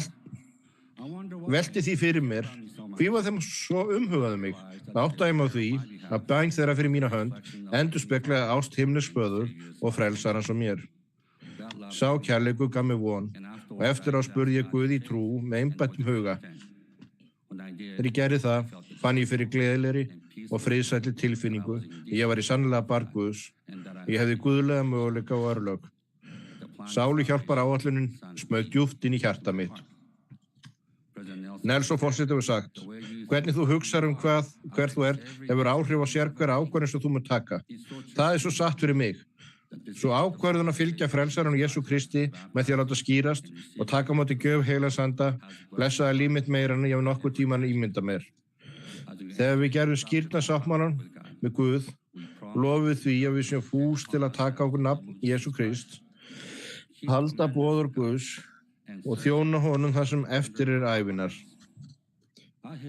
velti því fyrir mér, hví var þeim svo umhugaði mig? Það áttaði mig á því að bæn þeirra fyrir mína hönd endurspeglaði ást himnesföður og frelsarans á mér. Sá kærleikur gaf mig von og eftir á spurði ég Guð í trú með einbættum huga. Þegar ég gerði það, fann ég fyrir gleðilegri og friðsælli tilfinningu að ég var í sannlega barn Guðs. Ég hefði guðlega möguleika og örlög. Sálu hjálpar áætlunin smaug djúpt inn í hjarta mitt. Nelson forseti hefur sagt, hvernig þú hugsar hver þú ert hefur áhrif á sérhver ákvörðun sem þú munt taka. Það er svo satt fyrir mig. Svo ákvörðun að fylgja frelsaranum Jesú Kristi með því að láta skýrast og taka á móti gjöf heilags anda, blessaði líf mitt meira en ég hef nokkuð tíman ímynda mér. Þegar við gerðum skírnarsáttmálann með Guð, lofuðum því að við séum fús til að taka okkur nafn Jesú Krist, halda boðorð Guðs og þjóna honum þar sem eftir er ævinar.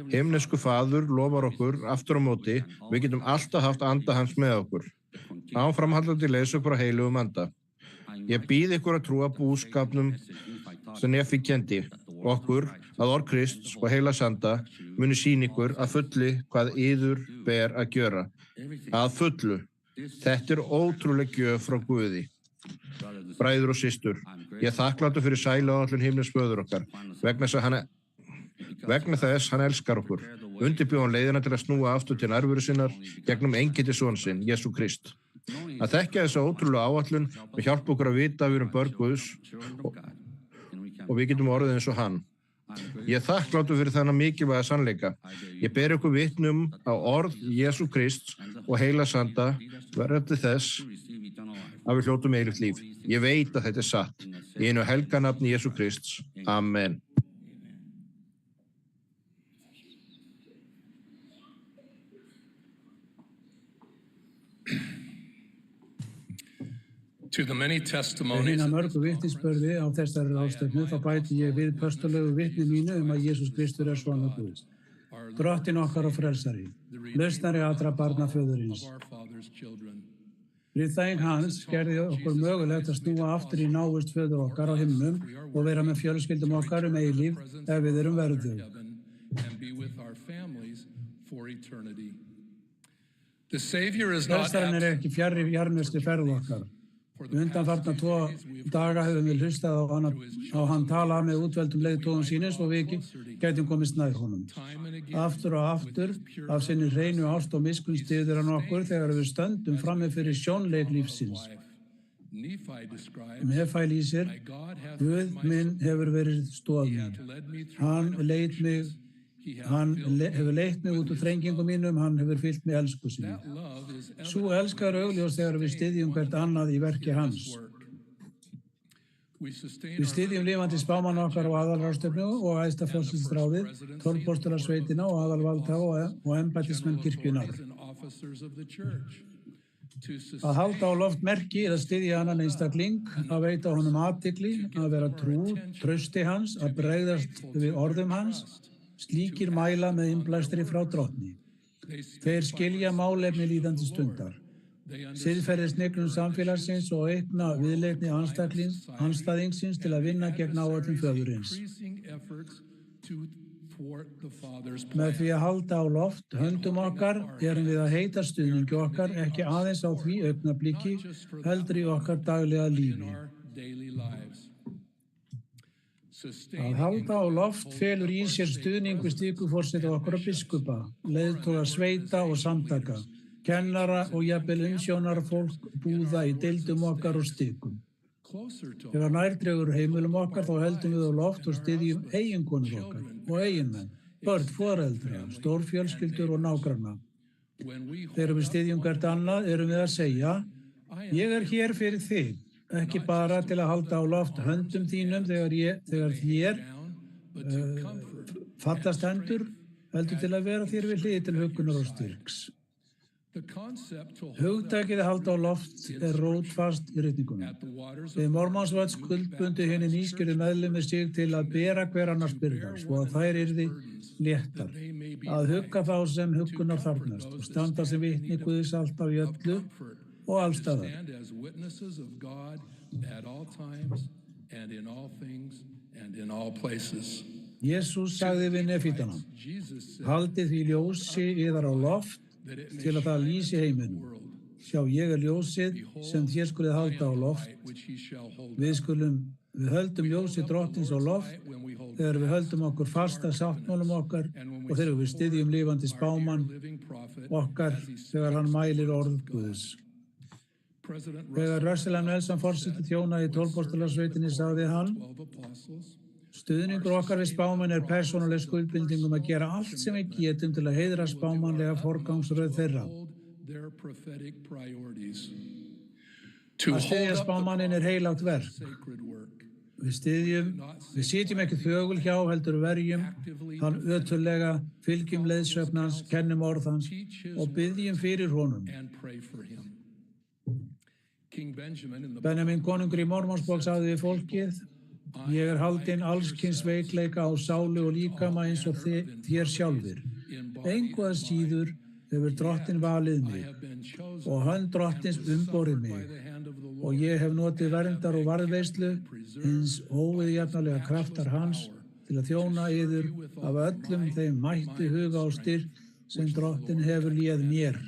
Himnesku faður lofar okkur aftur á móti, við getum alltaf haft anda hans með okkur. Áframhaldandi leiðsögn frá heilugum anda. Ég býð ykkur að trúa búskapnum sem Nefi kenndi okkur að orð Krists og heilags anda muni sýna ykkur að fullu hvað yður ber að gjöra. Að fullu. Þetta er ótrúleg gjöf frá Guði. Bræður og systur, ég er þakklátur fyrir sæluáætlun himnesföður okkar vegna þess hann elskar okkur. Undirbjó hann leiðina til að snúa aftur til nærveru sinnar gegnum eingytti son sinn, Jesú Krist. Að þekkja þessa ótrúlega áætlun og hjálpa okkur að vita að við erum börn Guðs og við getum orðið eins og hann. Ég er þakklátur fyrir þennan mikilvæga sannleika. Ég ber ykkur vitni að orð Jesú Krist og heilags anda verða til þess að við hljótum eilíft líf. Ég veit að þetta er satt. Í einu helga nafni Jesú Krists. Amen. To the many Með testimonies hina mörgu vitnisburði á þessari ráðstefnu þá bæti ég við pöstulegu vitni mínu að Jesús Kristur sonur Guðs, drottinn okkar og frelsari, lausnari allra barna föðurins. Friðþæging hans gerði okkur mögulegt að snúa aftur í návist föður okkar á himnum og vera með fjölskyldum okkar eilíf ef við erum verðug. Frelsarinn ekki fjarri jarðneskri ferð okkar. Undanfarna 2 daga höfum við hlustað á hann tala með útveldum leiðtogum sínis og við gætum komist nær honum. Aftur og aftur af sinni hreinu ást og miskunn styður hann okkur þegar við stöndum frammi fyrir sjónleik lífsins. Nephi lýsir, Guð minn hefur verið stoð mín. Hann hefur leitt mig út úr þrengingum mínum, hann hefur fyllt mig elsku sinni. Sú elska augljós þegar við styðjum hvert annað í verki hans. Við styðjum lifandi spámann okkar á aðalráðstefnu og æðsta forsætisráðið, 12 postularsveitina og aðalvaldhafa og embættismenn kirkjunnar. Að halda á loft merki eða styðja annan einstakling, að veita honum athygli, að vera trú, trausti hans, að bregðast við orðum hans, slíkir mæla með innblæstri frá drottni. Þeir skilja málefni líðandi stundar. Siðferðisneglun samfélagsins og aukna viðleitni andstæðingsins til að vinna gegn áætlun föðurins. Með því að halda á loft höndum okkar erum við að heita stuðningi okkar ekki aðeins á því augnabliki, heldur í okkar daglega lífi. Að halda á loft felur í sér stuðning við stíkuforseta okkar og biskupa, leiðtoga sveita og samtaka, kennara og jafnvel umsjónarfólk búða í deildum okkar og stikum. Þegar nærtregur heimilum okkar þá heldum við á loft og styðjum eiginkonur okkar og eiginmenn, börn, foreldra, stórfjölskyldur og nágranna. Þegar við styðjum hvert annað erum við að segja, ég er hér fyrir þig. Ekki bara til að halda á loft höndum þínum þegar þér fallast hendur, heldur til að vera þér við hlið til huggunar og styrks. Hugtakið að halda á loft rótfast í ritningunum. Við Mormonsvöld skuldbundi hinni nýskjöru meðlimir sig til að bera hver annars byrðar, svo að þær yrði léttar, að hugga þá sem huggunar þarfnast og standa sem vitni Guðs alltaf í öllu og allstaðar. Jesús sagði við nefítana, haldið því ljósi yðar á loft til að það lýsi heiminum. Sjá, ég er ljósið sem þér skulið halda á loft. Við höldum ljósi drottins á loft þegar við höldum okkur fasta sáttmálum okkar og þegar við styðjum lifandi spámann okkar þegar hann mælir orð Guðs. Þegar Russell M. Nelson forseti þjónaði í 12 postularsveitinni sagði hann, stuðningur okkar við spámenn er persónuleg skuldbinding að gera allt sem við getum til að heiðra spámannlega forgangsröð þeirra. Að styðja spámanninn er heilagt verk. Við sitjum ekki þögul hjá, heldur verjum hann ötullega, fylgjum leiðsögn hans, kennum orð hans og biðjum fyrir honum. Benjamin konungur í Mormonsbók sagði við fólkið, ég er haldinn alls kyns veikleika á sálu og líkama eins og þér sjálfir. Engu að síður hefur drottinn valið mig og hönd drottins umborið mig og ég hef notið verndar og varðveislu hins óviðjafnalega kraftar hans til að þjóna yður af öllum þeim mætti huga og styrk sem drottinn hefur léð mér.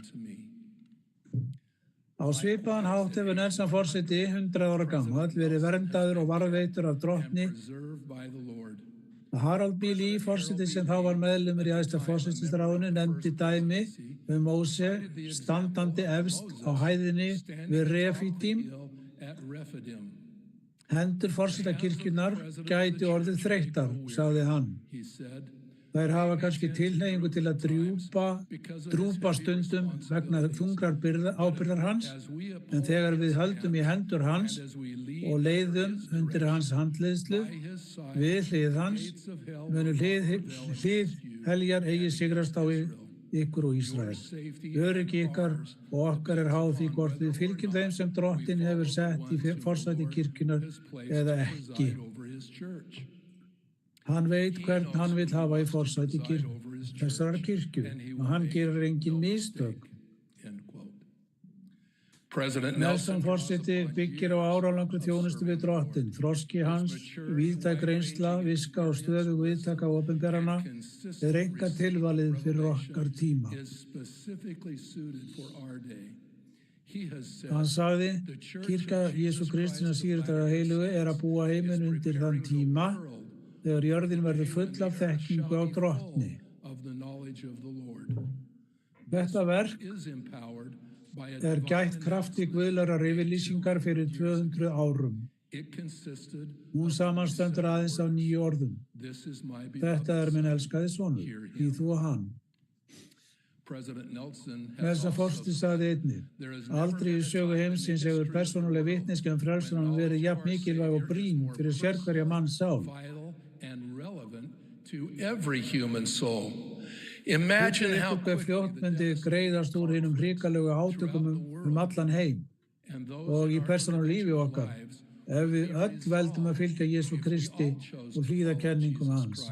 Á svipaðan hátt hefur Nelson forseti 100 ára gamall verið verndaður og varðveittur af drottni. Harold B. Lee forseti sem þá var meðlimur í æðsta forsætisráðinu nefndi dæmi Móse standandi efst á hæðinni við Refidim. Hendur forsetakirkjunnar gæti orðið þreyttar, sagði hann. Þær hafa kannski tilhneigingu til að drúpa stundum vegna þungrar ábyrgðar hans, en þegar við höldum í hendur hans og leiðum undir hans handleiðslu við hlið hans, munu hlið heljar eigi sigrast á ykkur og Ísrael. Öryggi ykkar og okkar háð því hvort við fylgjum þeim sem Drottinn hefur sett í forsæti kirkjunnar eða ekki. Hann veit hvern hann vill hafa í forsæti þessarar kirkju og hann gerir engin mistök. Nelson forseti byggir á áralangri þjónustu við Drottinn. Þroski hans, víðtæk reynsla, viska og stöðug viðtaka opinberana er enga tilvalið fyrir okkar tíma. Hann sagði, kirkja Jesú Kristi hinna síðudaga heilugu er að búa heiminn undir þann tíma þegar jörðin verður full af þekkingu á Drottni. Þetta verk er gætt krafti guðlegar yfirlýsingar fyrir 200 árum. Hún samanstendur aðeins af 9 orðum. Þetta er minn elskaði sonur, því þú og hann. Nelson forseti sagði einnig, aldrei í sögu heimsins hefur persónuleg vitneskja frelsunum verið jafn mikilvæg og brýn fyrir sérhverja manns sál. Imagine how fljótt myndi greiðast úr hinum hrikalegu átökum allan heim og í persónulegu lífi okkar ef við öll veldum að fylgja Jesú Kristi og hlýða kenningum hans.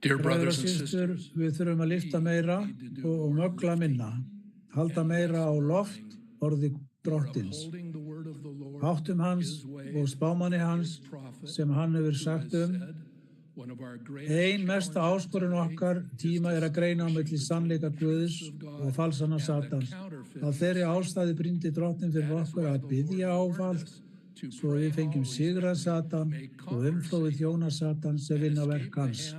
Bræður og systur, við þurfum að lyfta meira og mögla minna, halda meira á loft orði Drottins. Háttum hans og spámanni hans sem hann hefur sagt ein mesta áskorun okkar tíma er að greina á milli sannleika Guðs og falsana Satans. Af þeirri ástæðu brýndi Drottinn fyrir okkur að biðja ávallt svo við fengjum sigrað Satan og umflóið þjóna Satans sem vinna verk hans.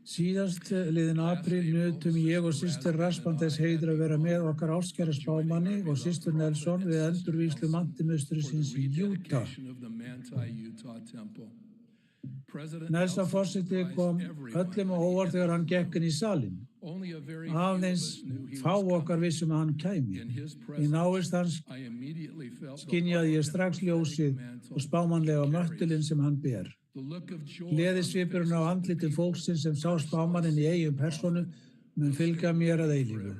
Síðast liðin apríl nutum ég og systir Raspan þess heiður að vera með okkar ástkæra spámanni og systir Nelson við endurvíslu Manti-maustursins í Utah. Nelson forseti kom öllum á óvart þegar hann gekk inn í salinn. Aðeins fá okkar vissum að hann kæmi. Í návist hans skynjaði ég strax ljósið og spámanlega möttulinn sem hann ber. Gleðisvipurinn á andlitum fólksins sem sá spámanninn í eigin persónu mun fylgja mér að eilífu.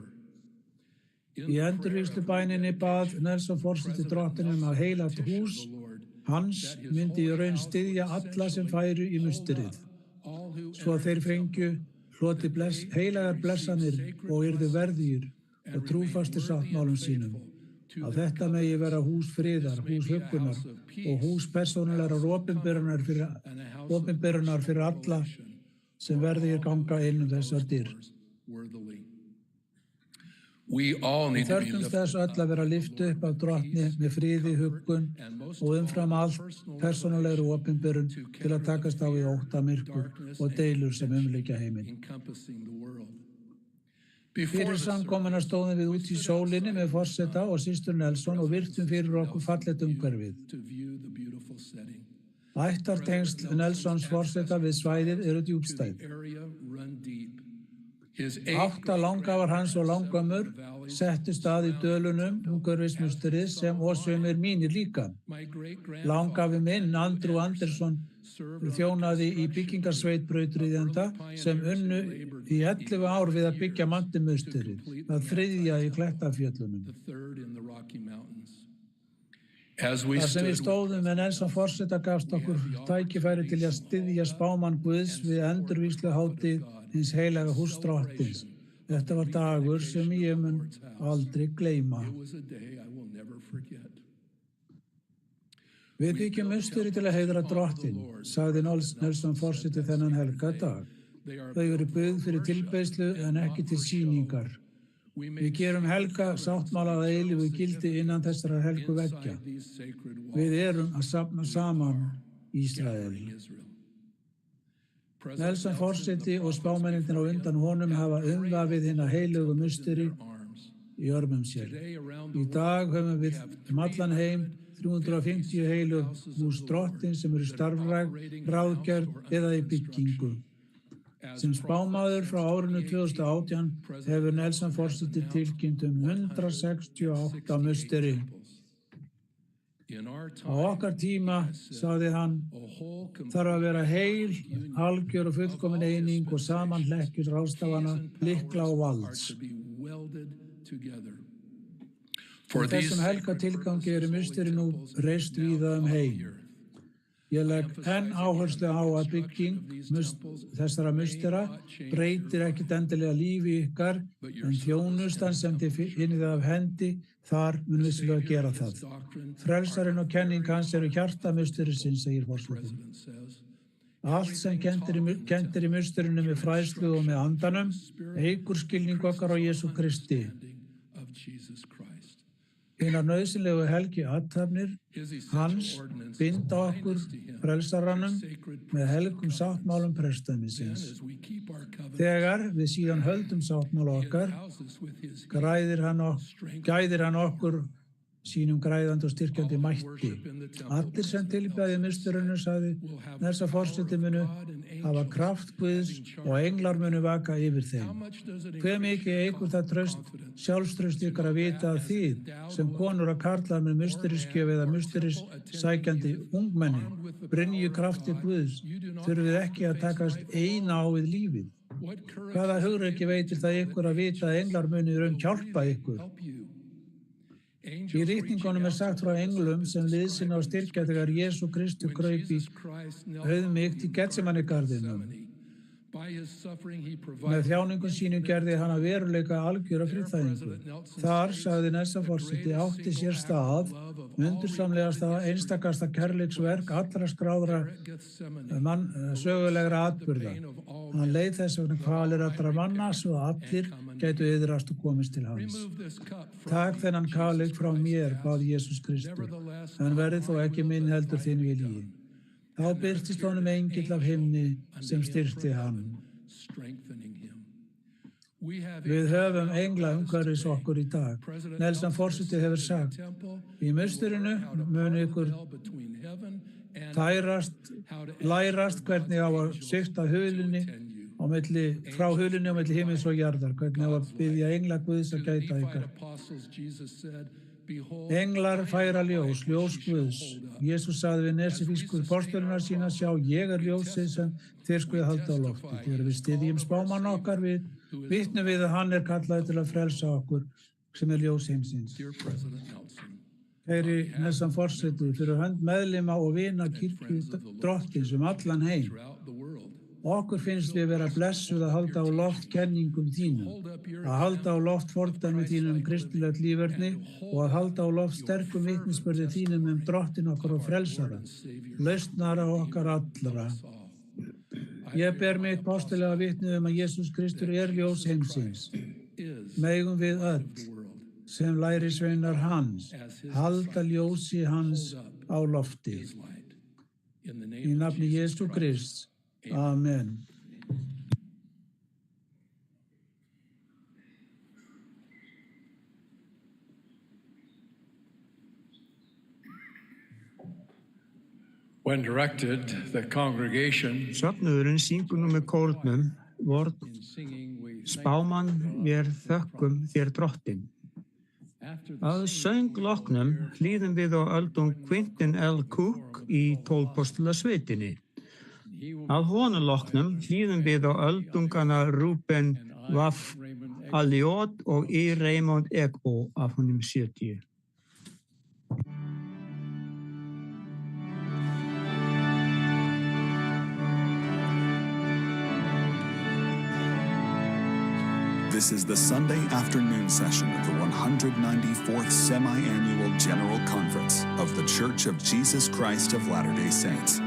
Í endurvíslubæninni bað Nelson forseti Drottinn að heilagt hús hans myndi í raun styðja alla sem færu í musterið, svo að þeir fengju hloti heilagar blessanir og yrðu verðugir og trúfastir sáttmálum sínum. Að þetta megi vera hús friðar, hús huggunar og hús persónulegar opinberunar fyrir alla sem verðir ganga inn þessar dyr. Við þörfumst þess öll að vera lyft upp af Drottni með friði, huggun og umfram allt persónulegri opinberun til að takast á við ótta, myrkur og deilur sem umlykja heiminn. Fyrir samkomuna stóðum við út í sólinni með forseta og systur Nelson og virtum fyrir okkur fallegt umhverfið. Ættartengsl Nelsons forseta við svæðið eru djúpstæð. 8 langafar hans og langömmur settust að í dölunum umhverfismusterið sem og sumir mínir líka. Langafi minn, Andrew Anderson, þjónaði í byggingarsveit brautryðjenda sem unnu í 11 ár við að byggja Manti-mausterið, það 3. í Klettafjöllunum. Þar sem við stóðum með Nelson forseta gafst okkur tækifæri til að styðja spámann Guðs við endurvísluhátíð hins heilaga húss Drottins. Þetta var dagur sem ég mun aldrei gleyma. Við byggjum musteri til að heiðra Drottinn, sagði Nelson forseti þennan helga dag. Þau eru byggð fyrir tilbeiðslu en ekki til sýningar. Við gerum helga sáttmála að eilífu gildi innan þessara helgu veggja. Við erum að safna saman Ísrael. Nelson forseti og spámennirnir á undan honum hafa umvafið hina heilugu musteri í örmum sér. Í dag höfum við allan heim 350 heilug hús Drottins sem eru starfræk, ráðgerð eða í byggingu. Sem spámaður frá árinu 2018 hefur Nelson forseti tilkynnt 168 musteri. Á okkar tíma, sagði hann, þarf að vera heil, algjör og fullkomin eining og samanhlekkjur ráðstafana, lykla og valds. Í þessum helga tilgangi eru musteri nú reist víða heim. Ég legg enn áherslu á að bygging þessara mustera breytir ekkert endilega lífi ykkar, en þjónustan sem þið finnið af hendi þar mun vissilega gera það. Frelsarinn og kenning hans eru hjarta musterisins, segir forsetinn. Allt sem kennt er í musterinu með fræðslu og með andanum eykur skilning okkar á Jesú Kristi. Hinar nauðsynlegu helgi athafnir hans binda okkur frelsarannum með helgum sáttmálum prestdæmisins. Þegar við síðan höldum sáttmála okkar, gæðir hann okkur sínum græðandi og styrkjandi mætti. Allir sem tilbæði musturinu, sagði þessa forseti, munu hafa kraft Guðs og englar munu vaka yfir þeim. Hve mikið eykur það sjálfstraust ykkar að vita að þið sem konur og karlar með musturiskjöf eða musturissækjandi ungmenni brynju krafti Guðs, þurfið ekki að takast eina á við lífið. Hvaða hugrekki veitir það ykkur að vita að englar munu hjálpa ykkur? Í ritningunum sagt frá englum sem liðsinna og styrkja þegar Jesú Kristur kraup í auðmýkt í Getsemanigarðinum. Með þjáningum sínum gerði hann að veruleika algjöra friðþægingu. Þar, sagði næsta forseti, átti sér stað undursamlegasta, einstakasta kærleiksverk allra skráðra sögulegra atburða. Hann leið þess vegna kvalir allra manna svo að allir gætu iðrast og komist til hans. Takk þennan kaleik frá mér, bað Jesús Kristur, en verði þó ekki minn heldur þinn vilji. Þá birtist honum engill af himni sem styrkti hann. Við höfum engla umhverfis okkur í dag. Nelson forseti hefur sagt, í musturinu munu ykkur lærast hvernig á að svipta hulunni frá hulunni á milli himins og jarðar, hvernig á að biðja engla Guðs að gæta ykkar. Englar færa ljós Guðs. Jesús sagði við nesifísku postulunnar sína, sjá, ég er ljósið sem þér skuð halda á lofti. Þegar við styðjum spámann okkar vitnum við að hann er kallaður til að frelsa okkur sem er ljós heimsins. Kæri Nelson forseti, fyrir hönd meðlima og vina kirkju drottins allan heim. Okkur finnst við vera blessuð að halda á loft kenningum þínum, að halda á loft fordæmi þínum kristilegt líferni og að halda á loft sterkum vitnisburði þínum drottin okkar og frelsara, lausnara okkar allra. Ég ber mitt postulega vitni að Jesús Kristur er ljós heimsins. Megum við öll, sem lærisveinar hans, halda ljósi hans á lofti. Í nafni Jesú Krists. Amen. When directed, the congregation Söfnuðurinn syngur nú með kórnum vorn spámann vér þökkum þér drottin. Að söngloknum hlýðum við á öldum Quentin L. Cook í 12 postula sveitinni. Að honum loknum hlýðum við á öldungana Ruben Waf Aliot og I. Raymond Egbo af honum 70. This is the Sunday afternoon session of the 194th Semi-Annual General Conference of the Church of Jesus Christ of Latter-day Saints.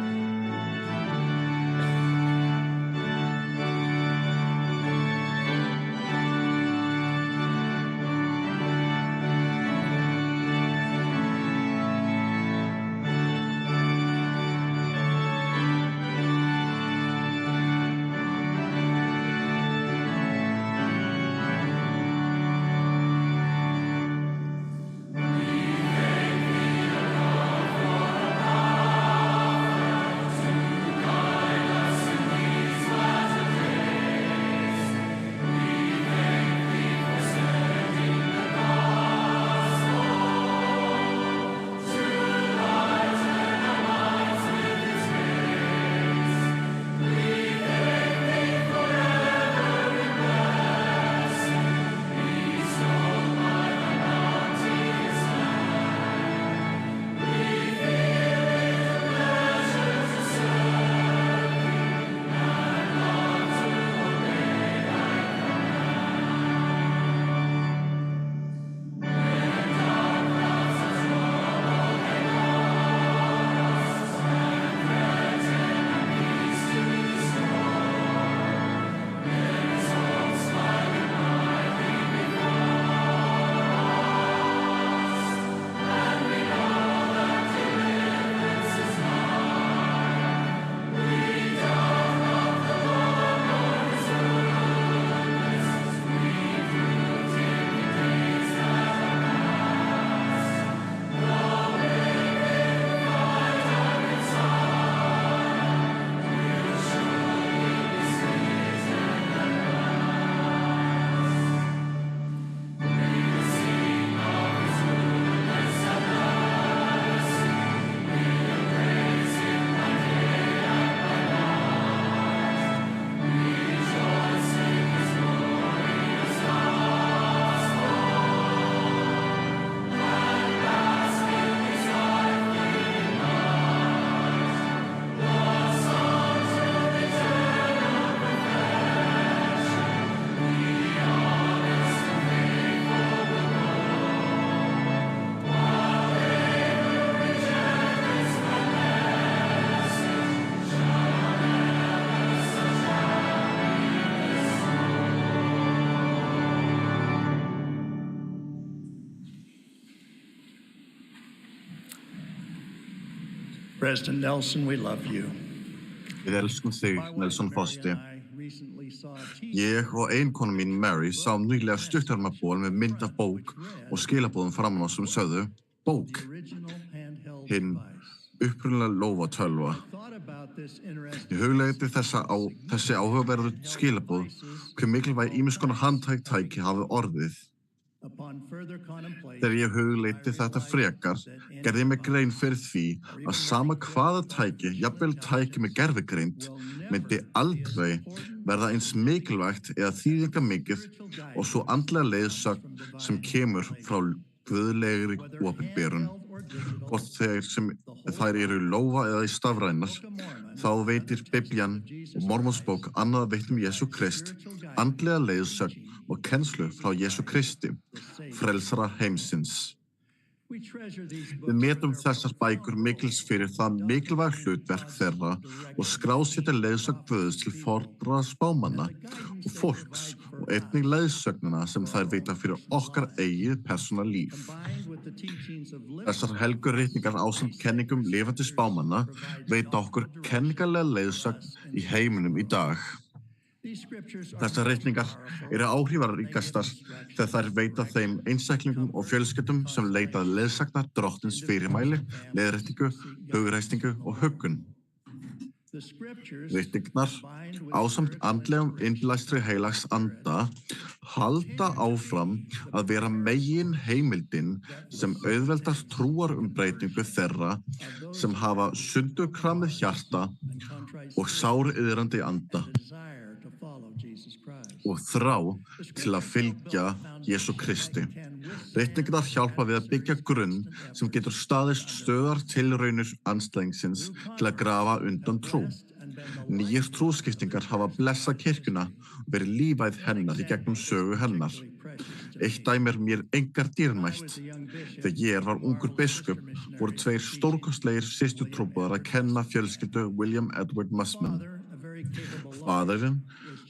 President Nelson, we love you. Við elskum þig, Nelson Fosti. Ég og eiginkona mín Mary sáum nýlega stuttarmaból með mynd af bók og skilaboðum framan á sem sögðu bók. Hinn upprunalega lófatölva. Ég hugleiddi þessi áhugaverðu skilaboð hve mikilvæg ýmiss konar handhægt tæki hafi orðið. Þegar ég hugleiddi þetta frekar, gerði ég mig grein fyrir því að sama hvaða tæki, jafnvel tæki með gervigreind, myndi aldrei verða eins mikilvægt eða þýðingarmikið og svo andlega leiðsögn sem kemur frá guðlegri opinberun. Hvort þær eru lófa eða í stafrænar, þá veitir Biblían og Mormonsbók annað veitt Jesú Krist, andlega leiðsögn og kennslu frá Jesú Kristi, frelsara heimsins. Við metum þessar bækur mikils fyrir það mikilvæg hlutverk þeirra og skrásetja leiðsögn Guðs til fornra spámanna og fólks og einnig leiðsögnina sem þær veita fyrir okkar eigið persónulíf. Þessar helgu ritningar ásamt kenningum lifandi spámanna veita okkur kenningarlega leiðsögn í heiminum í dag. Þessar ritningar eru áhrifaríkastar þegar þær veita þeim einstaklingum og fjölskyldum sem leita leiðsagnar Drottins fyrirmæli, leiðréttingu, hugreistingu og huggun. Ritningarnar, ásamt andlegum innblæstri heilags anda, halda áfram að vera megin heimildin sem auðveldar trúarumbreytingu þeirra sem hafa sundurkramið hjarta og sáriðrandi anda og þrá til að fylgja Jesú Kristi. Ritningarnar hjálpa við að byggja grunn sem getur staðist stöðar tilraunir andstæðingsins til að grafa undan trú. Nýjar trúskiptingar hafa blessað kirkjuna og verið lífæð hennar í gegnum sögu hennar. Eitt dæmi mér engar dýrmætt. Þegar ég var ungur biskup voru tveir stórkostlegir systurtrúboðar að kenna fjölskyldu William Edward Musman. Faðirinn,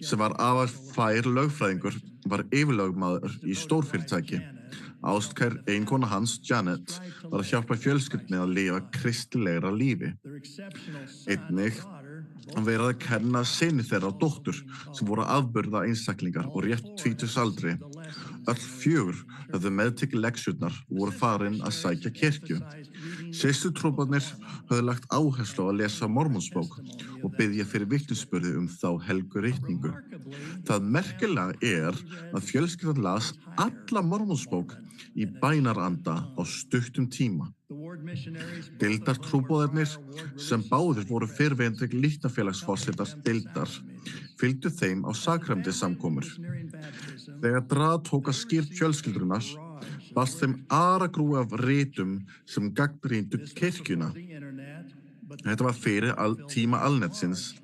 sem var afar fær lögfræðingur, var yfirlögmaður í stórfyrirtæki. Ástkær eiginkona hans, Janet, var að hjálpa fjölskyldunni að lifa kristilegra lífi. Einnig verið að kenna syni þeirra og dóttur sem voru afburða einstaklingar og rétt tvítugsaldri. Öll fjögur höfðu meðtekið leksjurnar og voru farin að sækja kirkju. Systurtrúboðarnir höfðu lagt áherslu á að lesa Mormonsbók og biðja fyrir vitnisburði þá helgu ritningu. Það merkilega að fjölskyldan las alla Mormonsbók í bænaranda á stuttum tíma. Deildartrúboðarnir, sem báðir voru fyrrverandi líknarfélagsforsetar deildar, fylgdu þeim á sakramentisamkomur. Þegar drað tók að skýrt fjölskyldurinnar, barst þeim aragrúi af ritum sem gagnrýndu kirkjuna. Þetta var fyrir tíma alnetsins,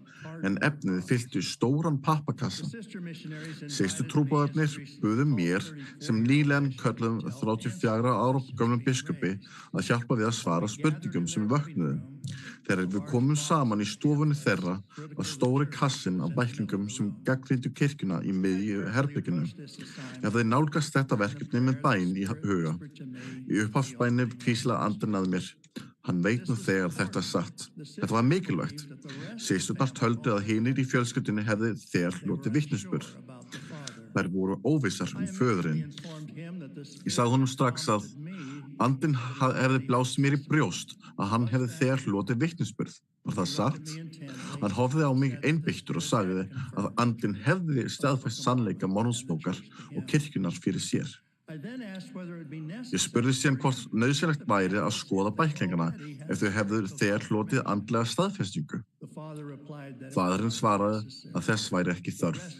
en efnið fyllti stóran pappakassa. Systurtrúboðarnir buðu mér, sem nýlegan kölluðum 34 ára gömlum biskupi, að hjálpa við að svara spurningum sem vöknuðu. Þegar við komum saman í stofunni þeirra var stóri kassinn af bæklingum sem gagnrýndu kirkjuna í miðju herberginu. Ég hafði nálgast þetta verkefni með bæn í huga. Í upphafsbæni hvíslaði andinn að mér. Hann veit nú þegar þetta satt. Þetta var mikilvægt. Systurnar töldu að hinir í fjölskyldunni hefði þegar hlotið vitnisburð. Þær voru óvissar föðurinn. Ég sagði honum strax að andinn hefði blásið mér í brjóst að hann hefði þegar hlotið vitnisburð. Var það satt? Hann horfði á mig einbeittur og sagði að andinn hefði staðfest sannleika Mormonsbókar og kirkjunnar fyrir sér. Ég spurði síðan hvort nauðsynlegt væri að skoða bæklingana ef þau hefðu þegar hlotið andlega staðfestingu. Faðirinn svaraði að þess væri ekki þörf.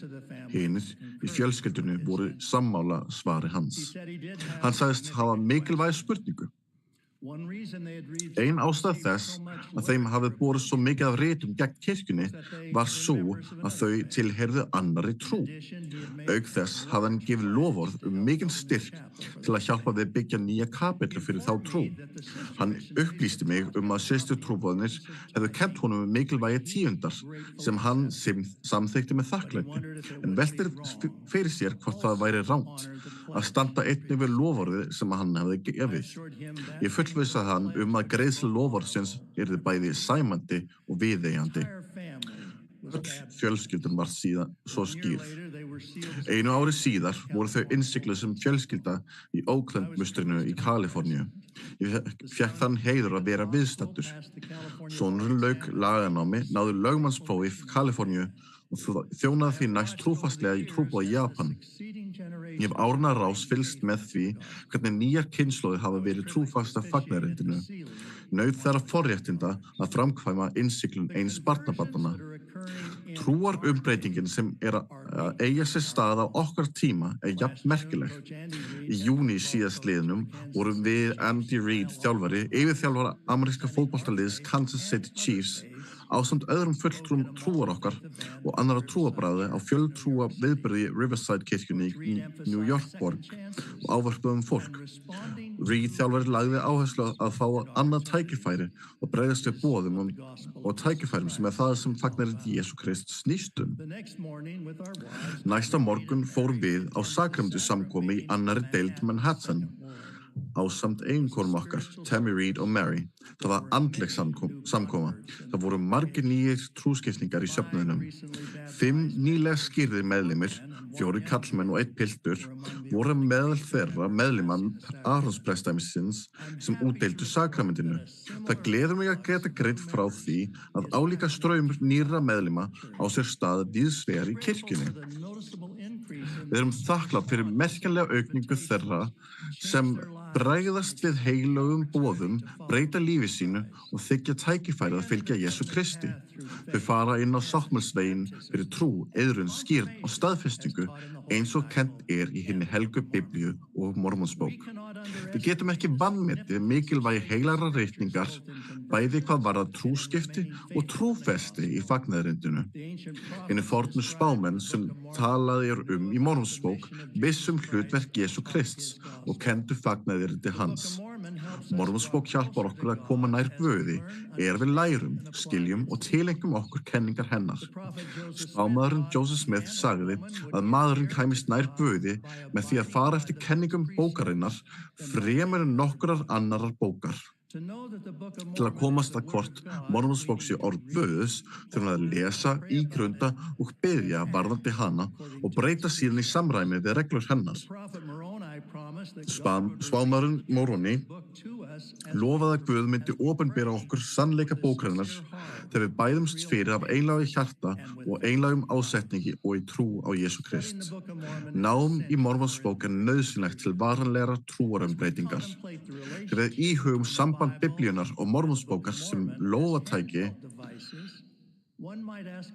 Hinir í fjölskyldunni voru sammála svari hans. Hann sagðist hafa mikilvæga spurningu. Ein ástæða þess að þeim hafi borið svo mikið af ritum gegn kirkjunni var svo að þau tilheyrðu annarri trú. Auk þess hafði hann gefið loforð mikinn styrk til að hjálpa við byggja nýja kapellu fyrir þá trú. Hann upplýsti mig að systurtrúboðarnir hefðu kennt honum mikilvægi tíundar sem hann samþykkti með þakklæti, en veltir fyrir sér hvort það væri rangt að standa einnig við loforðið sem hann hefði gefið. Ég fullvissaði hann að greiðsla loforðsins yrði bæði sæmandi og viðeigandi. Öll fjölskyldan var síðan svo skýrð. Einu ári síðar voru þau innsigluð sem fjölskylda í Oakland-mustrinu í Kaliforníu. Ég fékk þann heiður að vera viðstaddur. Sonurinn lauk laganámi, náði lögmannsprófi í Kaliforníu og þjónaði því næst trúfastlega í trúboði Japan. Ég hef áranna rás fylgst með því hvernig nýjar kynslóðir hafa verið trúfasta fagnaðarindinu. Naut þeirra forréttinda að framkvæma innsiglun eins barnabarnanna. Trúarumbreytingin sem að eiga sér stað á okkar tíma jafn merkileg. Í júní síðastliðnum vorum við Andy Reid þjálfari, yfirþjálfara ameríska fótboltaliðs Kansas City Chiefs, ásamt öðrum fulltrúum trúar okkar og annarra trúarbragða á fjöltrúa viðburði Riverside kirkjunni í New York borg og ávörpuðum fólk. Reid þjálfari lagði áherslu að fá annað tækifæri og bregðast við boðum og tækifærum sem það sem fagnarinn Jesú Krist snýst Næsta morgun fórum við á sakramenti-samkomu í annarri deild Manhattan ásamt eiginkonum okkar, Tammy Reid og Mary. Það var andleg samkoma. Það voru margir nýjir trúskiptingar í söfnuðinum. 5 nýlega skírðir meðlimir, 4 karlmenn og 1 piltur, voru meðal þeirra meðlimann Aaronsprestdæmisins sem útdeildu sakramentinu. Það gleður mig að geta greint frá því að álíka straumur nýrra meðlima á sér stað víðsvegar í kirkjunni. Við erum þakklát fyrir merkilega aukningu þeirra sem bregðast við heilögum boðum, breyta lífi sínu og þiggja tækifærið að fylgja Jesú Kristi. Þau fara inn á sáttmálsveginn fyrir trú, iðrun, skírn og staðfestingu eins og kennt í hinni helgu Biblíu og Mormonsbók. Við getum ekki vanmetið mikilvægi heilagra ritningar, bæði hvað varðar trúskipti og trúfesti í fagnaðarindinu. Hinir fornu spámenn sem talað í Mormonsbók vissu hlutverk Jesú Krists og kenndu fagnaðarindi hans. Mormonsbók hjálpar okkur að koma nær Guði, við lærum, skiljum og tilengum okkur kenningar hennar. Spámaðurinn Joseph Smith sagði að maðurinn kæmist nær Guði með því að fara eftir kenningum bókarinnar fremur en nokkrar annarar bókar. Til að komast að hvort Mormonsbók sé orð Guðs þurfum að lesa, ígrunda og biðja varðandi hana og breyta síðan í samræmi við reglur hennar. Spámaðurinn Moroni lofaði að Guð myndi opinbera okkur sannleika bókarinnar þegar við bæðumst fyrir af einlægu hjarta og einlægum ásetningi og í trú á Jesú Krist. Nám í Mormonsbók nauðsynlegt til varanlegra trúarumbreytingar. Þegar við íhugum samband Biblíunnar og Mormonsbókar sem lófatæki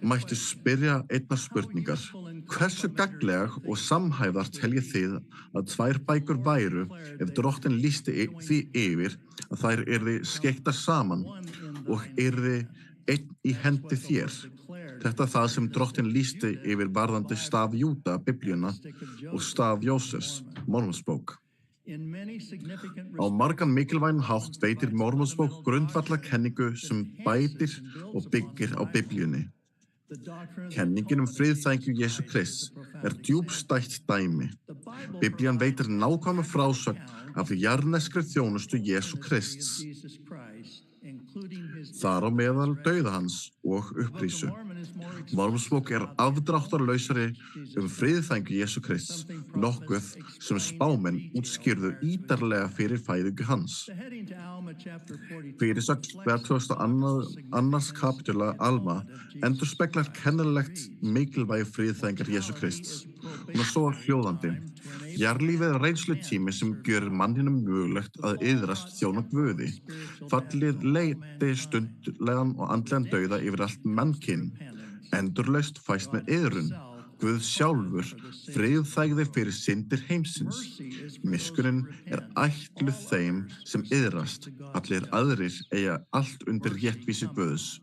mætti spyrja einnar spurningar. Hversu gagnlegar og samhæfðar teljið þið að 2 bækur væru ef Drottinn lýsti því yfir að þær yrði skeiktar saman og yrði einn í hendi þér? Þetta það sem Drottinn lýsti yfir varðandi staf Júda, Biblíuna og staf Jósefs, Mormonsbók. Á margan mikilvægan hátt veitir Mormonsbók grundvallarkenningu sem bætir og byggir á Biblíunni. Kenningin friðþægingu Jesú Krists djúpstætt dæmi. Biblían veitir nákvæma frásögn af jarðneskri þjónustu Jesú Krists, þar á meðal dauða hans og upprísu. Mormonsbók afdráttarlausari friðþægingu Jesú Krists, nokkuð sem spámenn útskýrðu ítarlega fyrir fæðingu hans. Fyrirsögn 22. kapítula Alma endurspeglar kennilegt mikilvægi friðþægingar Jesú Krists. Hún svo hljóðandi. Jarðlífið reynslutími sem gjörir manninum mögulegt að iðrast þjóna Guði. Fallið leiddi stundlegan og andlegan dauða yfir allt mannkyn. Endurlaust fæst með iðrun. Guð sjálfur friðþægði fyrir syndir heimsins. Miskunnin ætluð þeim sem iðrast. Allir aðrir eiga allt undir réttvísi Guðs.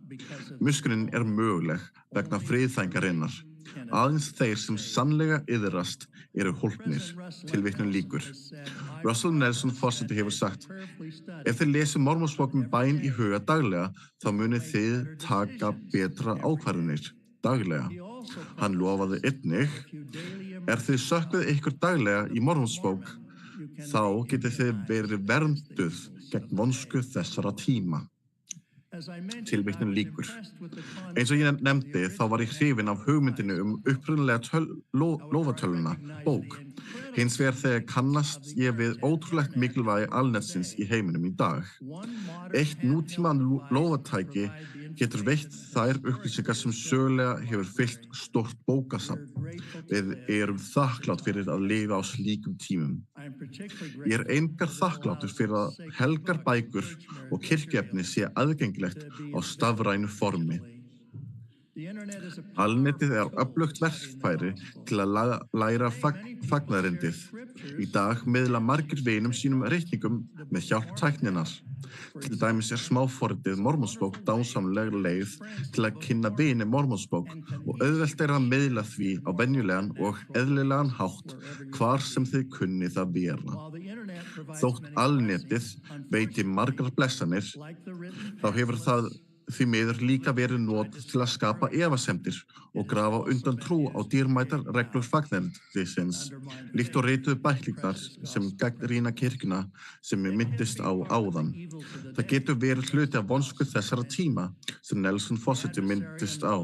Miskunnin möguleg vegna friðþægingarinnar. Aðeins þeir sem sannlega iðrast eru hólpnir. Tilvitnun lýkur. Russell Nelson forseti hefur sagt: ef þið lesið Mormonsbók með bæn í huga daglega, þá munið þið taka betra ákvarðanir daglega. Hann lofaði einnig: þið sökkvið ykkur daglega í Mormonsbók, þá getið þið verið vernduð gegn vonsku þessara tíma. Tilvitnun lýkur. Eins og ég nefndi þá var ég hrifinn af hugmyndinu upprunalega lofatöluna, bók. Hins vegar þegar kannast ég við ótrúlegt mikilvægi alnetsins í heiminum í dag. Eitt nútíma lofatæki getur veitt þær upplýsingar sem sögulega hefur fyllt stórt bókasafn. Við erum þakklátt fyrir að lifa á slíkum tímum. Ég einkar þakklátur fyrir að helgar bækur og kirkjuefni sé aðgengilegt á stafrænu formi. Alnetið öflugt verkfæri til að læra fagnaðarindið. Í dag miðla margir vinum sínum reikningum með hjálp tækninnar. Til dæmis smáforritið Mormonsbók dásamleg leið til að kynna vini Mormonsbók og auðvelt að miðla því á venjulegan og eðlilegan hátt hvar sem þið kunni það vera. Þótt alnetið veiti margar blessanir, þá hefur það því miður líka verið notað til að skapa efasemdir og grafa undan trú á dýrmætar reglur fagnaðarindisins, líkt og rituðu bæklingar sem gagnrýna kirkjuna sem ég minntist á áðan. Það getur verið hluti af vonsku þessara tíma sem Nelson Forseti minntist á.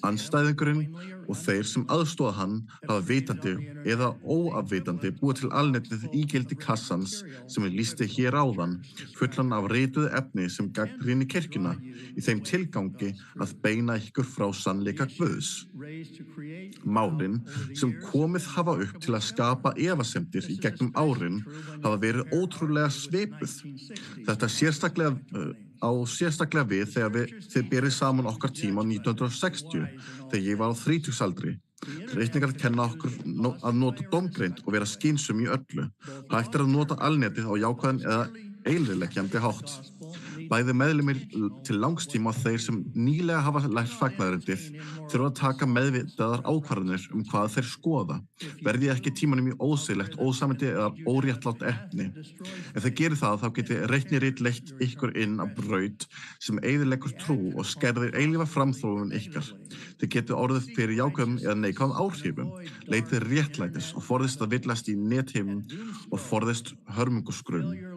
Andstæðingurinn og þeir sem aðstoða hann hafa vitandi eða óafvitandi búið til alnetið ígildi kassans sem ég lýsti hér áðan, fullan af rituðu efni sem gagnrýni kirkjuna í þeim tilgangi að beina ykkur frá sannleika Guðs. Málin sem komið hafa upp til að skapa efasemdir í gegnum árin hafa verið ótrúlega svipuð. Þetta á sérstaklega við þegar þið berið saman okkar tíma 1960 þegar ég var á 30-aldri. Reikningar kenna okkur að nota dómgreind og vera skynsum í öllu. Hægt að nota alnetið á jákvæðan eða eilrileggjandi hátt. Bæði meðlimir til langstíma og þeir sem nýlega hafa lært fagnaðarindið þurfa að taka meðvitaðar ákvarðanir hvað þeir skoða. Verði ekki tímanum í ósiðlegt, ósamhengi eða óréttlátt efni. Ef þeir geri það, þá geti reiknirit leitt ykkur inn á braut sem eyðileggur trú og skerðir eilífa framþróun ykkar. Þið geti orðið fyrir jákvæðum eða neikvæðum áhrifum, leitið réttlætis og forðist að villast í netheimum og forðist hörmungusgrunn.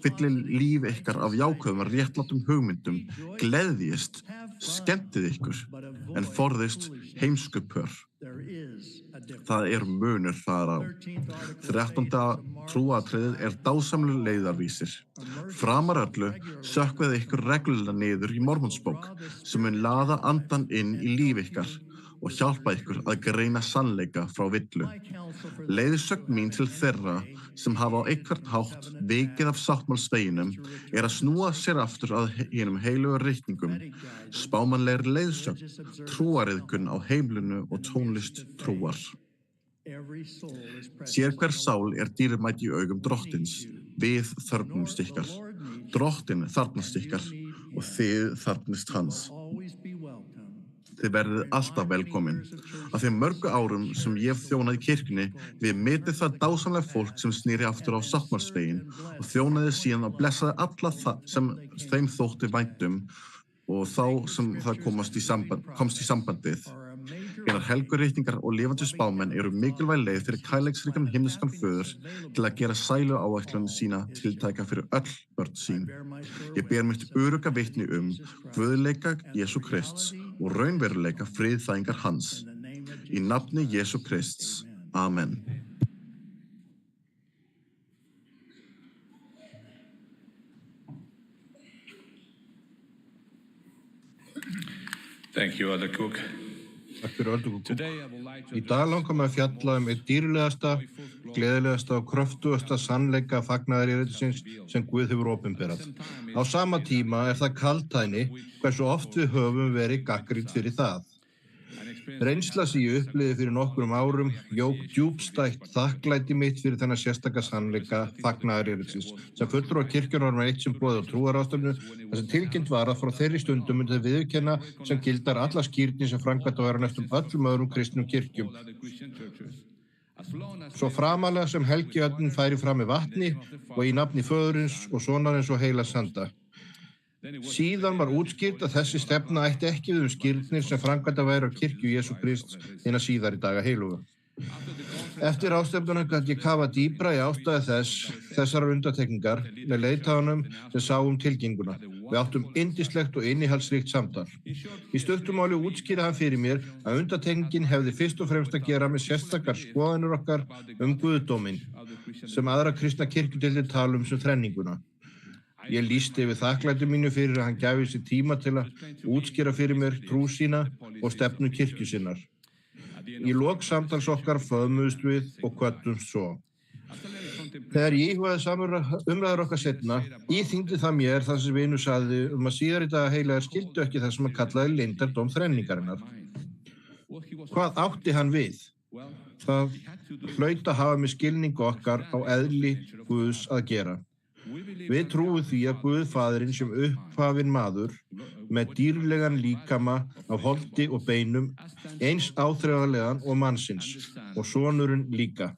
Fyllið líf ykkar af jákvæðum réttlátum hugmyndum, gleðjist, skemmtið ykkur, en forðist heimskupör. Það munur þar á. 13. trúatriðið dásamlegur leiðarvísir. Framar öllu sökkvið ykkur reglulega niður í Mormonsbók sem mun laða andan inn í líf ykkar og hjálpa ykkur að greina sannleika frá villu. Leiðsögn mín til þeirra sem hafa á einhvern hátt vikið af sáttmálsveginum að snúa sér aftur að hinum heilugu reikningum, spámanlegri leiðsögn, trúariðkun á heimilinu og tónlist trúar. Sérhver sál dýrmæt í augum Drottins, við þörfnumst ykkar. Drottinn þarfnast ykkar og þið þarfnist hans. Þið verðið alltaf velkomin. Af þeim mörgu árum sem ég hef þjónað í kirkjunni við metið það dásamlega fólk sem snýri aftur á sáttmálsveginn og þjónaði síðan og blessaði alla sem þeim þótti vænt og þá sem það komst í sambandið. Hinar helgu reikningar og lifandi spámenn mikilvæg leið fyrir kærleiksríkan himneskan föður til að gera sælu áætlun sína tiltæka fyrir öll börn sín. Ég ber mitt örugga vitni guðleika Jesú Krists og raunveruleika friðþægingar hans. Í nafni Jesú Krists. Amen. Thank you, Elder Cook. Takk fyrir Öldukúk. Í dag langar mig að fjalla einn dýrlegasta, gleðilegasta og kröftugasta sannleika fagnaðarerindisins sem Guð hefur opinberað. Á sama tíma það kaldhæðni hversu oft við höfum verið gagnrýnd fyrir það. Reynsla sem ég upplifði fyrir nokkrum árum jók djúpstætt þakklæti mitt fyrir þennan sérstaka sannleika fagnaðarerindisins sem fulltrúar kirkjunnar var eitt sem boðið á trúarráðstefnu þar sem tilkynnt var að frá þeirri stundum myndi þau viðurkenna sem gildar alla skírnir sem framkvæmt á næstum öllum öðrum kristnum kirkjum. Svo framalega sem helgiöldin færi fram í vatni og í nafni Föðurins og Sonarins og Heilags Anda. Síðan var útskýrt að þessi stefna ætti ekki við skírnir sem framkvæmdar væru á kirkju Jesú Krists hina síðari daga heilugu. Eftir ráðstefnuna gat ég kafa dýpra í ástæðu þessarar undantekningar með leittáðunum sem sá tilkynninguna. Við áttum yndislegt og innihaldsríkt samtal. Í stuttu máli útskýrði hann fyrir mér að undantekningin hefði fyrst og fremst að gera með sérstakar skoðanir okkar guðdóminn, sem aðra kristna kirkjudeildir tala sem þrenninguna. Ég lýsti yfir þakklæti mínu fyrir að hann gæfi sér tíma til að útskýra fyrir mér trú sína og stefnu kirkju sinnar. Í lok samtals okkar föðmuðust við og kvöddumst svo. Þegar ég íhugaði umræður okkar seinna, íþyngdi það mér þar sem vinur sagði að síðar í dag heilagar skildu ekki það sem hann kallaði leyndardóm þrenningarinnar. Hvað átti hann við? Það hlaut að hafa með skilningu okkar á eðli Guðs að gera. Við trúum því að Guð Faðirinn sem upphafinn maður með dýrlegan líkama af holdi og beinum eins áþreifanlegan og mannsins og sonurinn líka.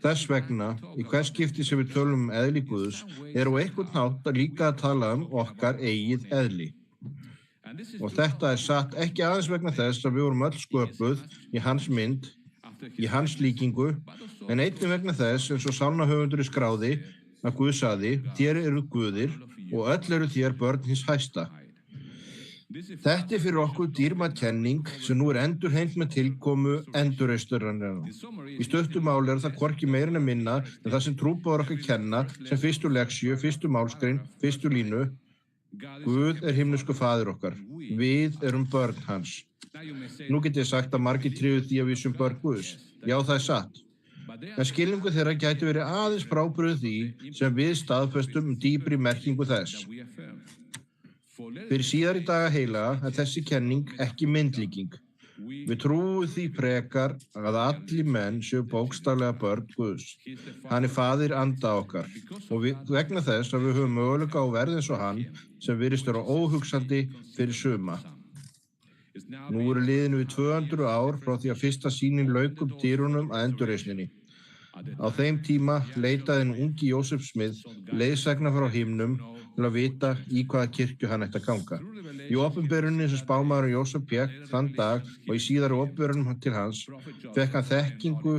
Þess vegna, í hvers skipti sem við tölum eðli Guðs, á einhvern hátt líka að tala okkar eigið eðli. Og þetta satt ekki aðeins vegna þess að við vorum öll sköpuð í hans mynd, í hans líkingu, en einnig vegna þess eins og sálnahöfundur skráði að Guð sagði, þér eru guðir og öll eru þér börn hins hæsta. Þetta fyrir okkur dýrmæt kenning sem nú endurheimt með tilkomu endurreisnarinnar. Í stuttu máli það hvorki meira en minna en það sem trúboðar okkar kenna sem fyrstu lexíu, fyrstu málsgrein, fyrstu línu. Guð himnesku faðir okkar. Við erum börn hans. Nú get ég sagt að margir tryðu því að við sem börn Guðs. Já, það satt. En skilningu þeirra gæti verið aðeins frábrugðið því sem við staðfestum dýpri merkingu þess. Fyrir síðar í daga heilaga þessi kenning ekki myndlíking. Við trúum því frekar að allir menn séu bókstaflega börn Guðs. Hann faðir anda okkar og vegna þess að við höfum möguleika á verði eins og hann sem virðist vera óhugsandi fyrir suma. Nú eru liðin við 200 ár frá því að fyrsta sýnin lauk dyrunum að endurreisninni. Á þeim tíma leitaði ungi Jósef Smith leiðsagna frá himnum til að vita í hvaða kirkju hann ætti að ganga. Í opinberuninni sem spámaðurinn Jósef fékk þann dag og í síðari opinberunum til hans fékk hann þekkingu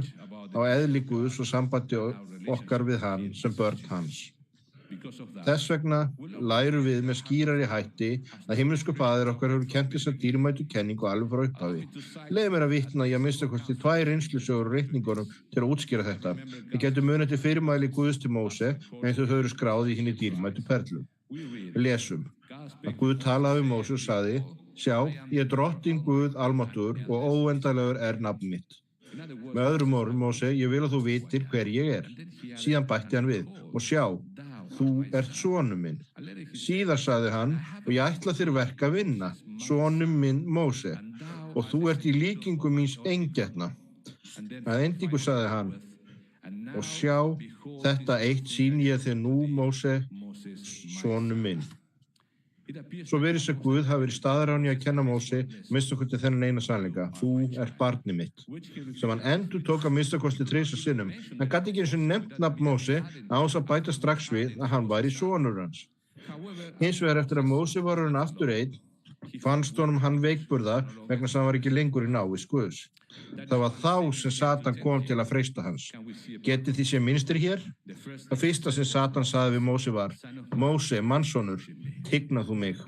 á eðli Guðs og sambandi okkar við hann sem börn hans. Þess vegna lærum við með skýrari hætti að himnesku faðir okkar hefur kennt þessa dýrmætu kenningu alveg frá upphafi. Leyfðu mér að vitna í að minnsta kosti 2 reynslusögur úr ritningunum til að útskýra þetta. Við getum munið til fyrirmæli Guðs til Móse eins og þau eru skráð í hinni dýrmætu perlu. Við lesum að Guð talaði við Móse og sagði, sjá, ég drottinn Guð almáttugur og óendanlegur nafn mitt. Með öðrum orðum, Móse, ég vil að þú vitir hver ég Síðan bætti hann við, og sjá, þú ert sonur minn. Síðar sagði hann, og ég ætla þér verk að vinna, sonur minn Móse, og þú ert í líkingu míns eingetna. Að endingu sagði hann, og sjá, þetta eitt sýni ég þér nú, Móse, sonur minn. Svo virðist að Guð hafi verið staðráðinn í að kenna Móse minnstakosti þennan eina sannleika, þú ert barnið mitt, sem hann endurtók að minnstakosti 3 sinnum. Hann gat ekki eins og nefnt nafn Móse án þess að bæta strax við að hann væri sonur hans. Hins vegar eftir að Móse var orðinn aftur einn, fannst honum hann veikburða vegna þess að hann var ekki lengur í návist Guðs. Það var þá sem Satan kom til að freista hans. Getið þið séð mynstri hér? Það fyrsta sem Satan sagði við Móse var, Móse, mannssonur, tigna þú mig.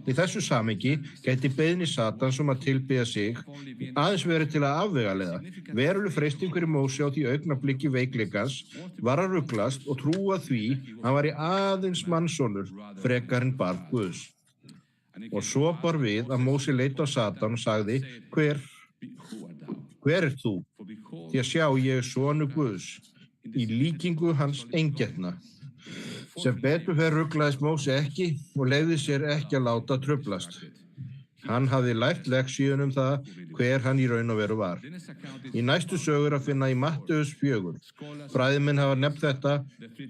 Í þessu samhengi gæti beiðni Satans að tilbiðja sig aðeins verið til að afvegaleiða. Veruleg freisting fyrir Móse á því augnablikki veikleikans var að ruglast og trúa því hann var í aðeins mannssonur frekar en barn Guðs. Og svo bar við að Móse leit á Satan og sagði, hver ert þú? Því að sjá, ég sonur Guðs, í líkingu hans eingetna. Sem betur fer ruglaðist Móse ekki og leyfði sér ekki að láta truflast. Hann hafði lært leksíun það hver hann í raun og veru var. Í næstu sögur að finna í Matteus 4. Fræðimenn hafa nefnt þetta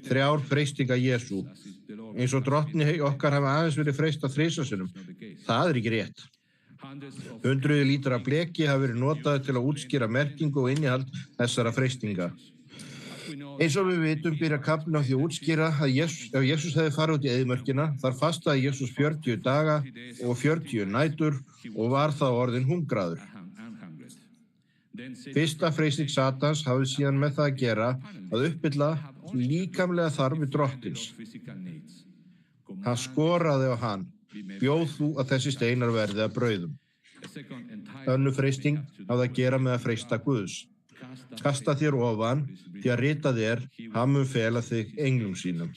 3 freistinga Jesú. Eins og drottni okkar hafa aðeins verið freistað 3 sinnum. Það ekki rétt. 100 lítra af bleki hafa verið notaði til að útskýra merkingu og innihald þessara freistinga. Eins og við vitum byrja kaflinn á því að útskýra að ef Jesús hefði farið út í eyðimörkina þar fastaði Jesús 40 daga og 40 nætur og var þá orðinn hungraður. Fyrsta freisting Satans hafði síðan með það að gera að uppfylla líkamlega þarfir drottins. Hann skoraði á hann, bjóð þú að þessi steinar verði að brauðum. Önnur freisting hafði að gera með að freista Guðs. Kasta þér ofan, því að ritað hann mun fela þig englum sínum.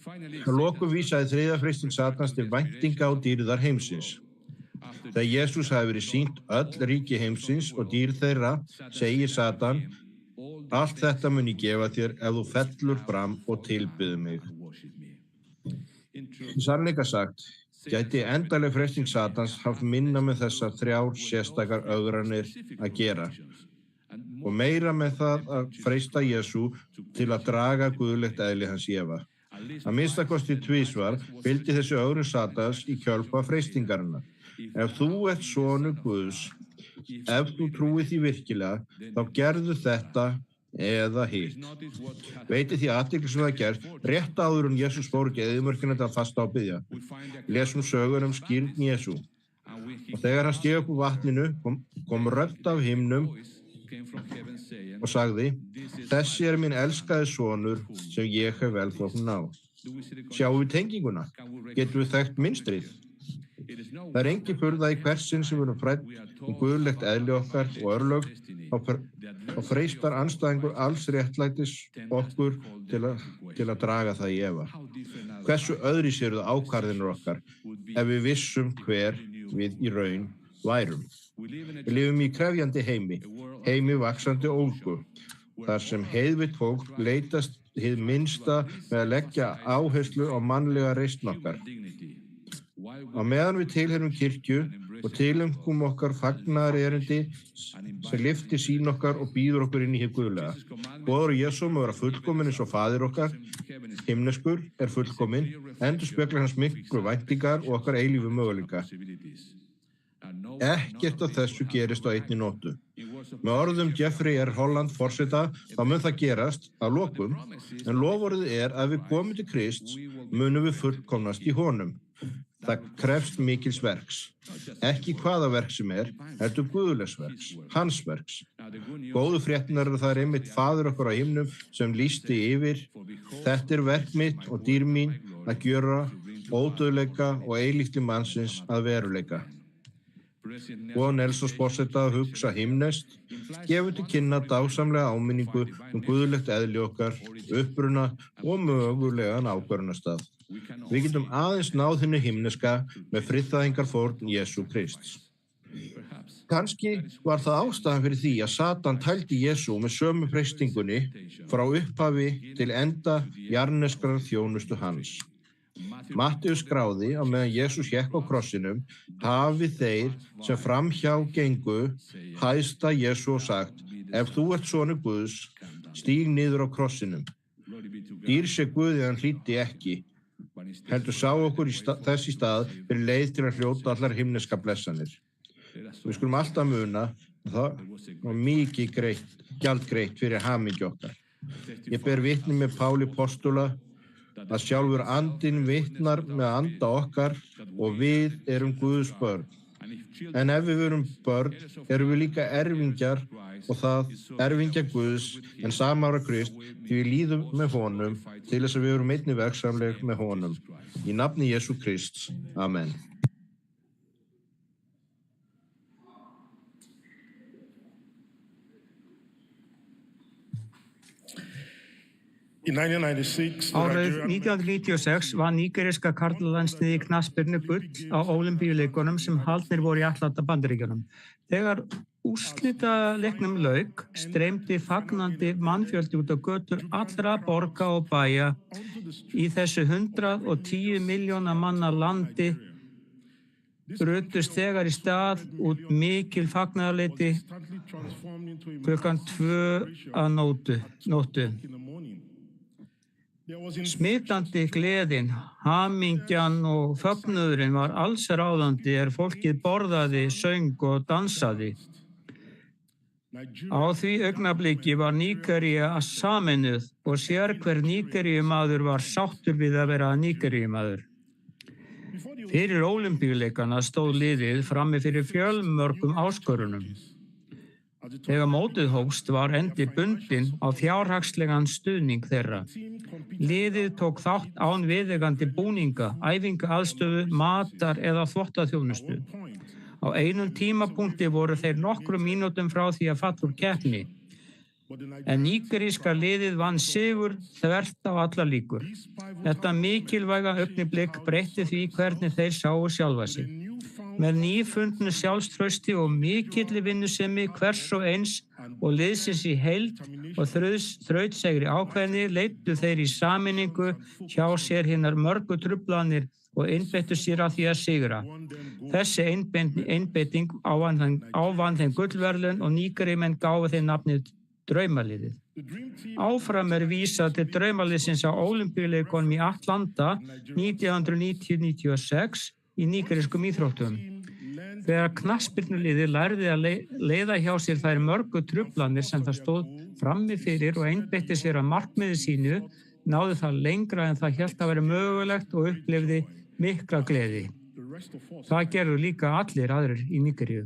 Að lokum vísaði þriðja freisting Satans til væntinga og dýrðar heimsins. Þegar Jesús hafi verið sýnt öll ríki heimsins og dýr þeirra, segir Satan, allt þetta mun ég gefa þér ef þú fellur fram og tilbyður mig. Í sannleika sagt, gæti endaleg freisting Satans haft minna með þessar þrjár sérstakar ögranir að gera og meira með það að freista Jesú til að draga guðlegt eðli hans í efa. Að minnsta kosti tvisvar fylgdi þessi ögrun Satans í kjölfa freistingarinnar. Ef þú ert sonur Guðs, ef þú trúir því virkilega, þá gerðu þetta eða hitt. Veitið því athygli sem það gert, rétt áður en Jesús fór í eyðimörkina til að fasta og biðja. Lesum sögur skírn Jesú. Og þegar hann stíg upp úr vatninu, kom rödd af himnum og sagði, þessi minn elskaði sonur sem ég hef velþóknun á. Sjáum við tenginguna? Getum við þekkt mynstrið? Það engin furða í hversin sem við erum frædd guðlegt eðli okkar og örlög og freistar andstæðingur alls réttlætis okkur til að draga það í efa. Hversu öðruvísi eru það ákvarðanir okkar ef við vissum hver við í raun værum. Við lifum í krefjandi heimi vaxandi ólgu, þar sem heiðvitt fólk leitast hið minnsta með að leggja áherslu á mannlega reisn okkar. Á meðan við tilheyrum kirkju og tilengum okkar fagnaðarerindi sem lyftir sýn okkar og býður okkur inn í hið guðlega. Boður Jesú að vera fullkominn eins og faðir okkar, himneskur, fullkominn, endurspeglar hans miklu væntingar og okkar eilífu möguleika. Ekkert af þessu gerist á einni nóttu. Með orðum Jeffrey R. Holland forseta þá mun það gerast að lokum, en loforðið að við komum til Krists munum við fullkomnast í honum. Það krefst mikils verks. Ekki hvaða verk sem heldur guðlegs verks, hans verks. Góðu fréttirnar það einmitt faðir okkar á himnum sem lýsti yfir. Þetta verk mitt og dýr mín að gjöra ódauðleika og eilífti mannsins að veruleika. Og Nelsons forseta að hugsa himneskt, gefur til kynna dásamlega áminningu guðlegt eðli okkar, uppruna og mögulegan ákvörðunarstað. Við getum aðeins náð hinni himneska með friðþægingarfórn Jesú Krists. Kannski var það ástæðan fyrir því að Satan tældi Jesú með sömu freistingunni frá upphafi til enda jarneskrar þjónustu hans. Matteus skráði að meðan Jesús hékk á krossinum hafi þeir sem framhjá gengu hæsta Jesú og sagt, ef þú ert sonur Guðs, stíg niður á krossinum. Dýr sé Guði hann hlýddi ekki, heldur sá okkur þess í stað fyrir leið til að hljóta allar himneska blessanir. Við skulum alltaf muna að það var mikið gjaldgreitt fyrir hamingju okkar. Ég ber vitni með Páli postula að sjálfur andinn vitnar með anda okkar og við erum Guðs börn. En ef við erum börn, erum við líka erfingjar og það erfingja Guðs en samára Krist því við líðum með honum til þess að við erum einnig verksamleg með honum. Í nafni Jesú Krists. Amen. Árið 1996 var nígeríska karlalandsliðið í knattspyrnu gull á Ólympíuleikunum sem haldnir voru í Atlanta Bandaríkjunum. Þegar úrslitaleiknum lauk streymdi fagnandi mannfjöldi út á götur allra borga og bæja í þessu 110 milljóna manna landi. Brutust þegar í stað út mikil fagnaðarleiti klukkan 2 að nóttu. Smitandi gleðin, hamingjan og fögnuðurinn var allsráðandi fólkið borðaði, söng og dansaði. Á því augnabliki var Nígería sameinuð og sérhver Nígeríumaður var sáttur við að vera Nígeríumaður. Fyrir Ólympíuleikana stóð liðið frammi fyrir fjölmörgum áskorunum. Þegar mótið hófst var endi bundinn á fjárhagslegan stuðning þeirra. Liðið tók þátt án viðeigandi búninga, æfingaðstöðu, matar eða þvottaþjónustu. Á einum tímapunkti voru þeir nokkrum mínútum frá því að falla úr keppni. En nígeríska liðið vann sigur þvert á allar líkur. Þetta mikilvæga augnablik breytti því hvernig þeir sáu sjálfa sig. Með nýfundnu sjálfstrausti og mikilli vinnusemi hvers og eins og liðsins í heild og þrautsegri ákveðni leiddu þeir í sameiningu hjá sér hinar mörgu truflanir og einbeittu sér að því að sigra. Þessi einbeiting ávann þeim gullverðlaun og nígeríumenn gáfu þeim nafnið Draumaliðið. Áfram vísað til draumaliðsins á Ólympíuleikunum í Atlanta 1996 í nígerískum íþróttum. Þegar knattspyrnuliðið lærði að leiða hjá sér þær mörgu truflanir sem það stóð frammi fyrir og einbeitti sér að markmiði sínu, náði það lengra en það hélt að vera mögulegt og upplifði mikla gleði. Það gerðu líka allir aðrir í Nígeríu.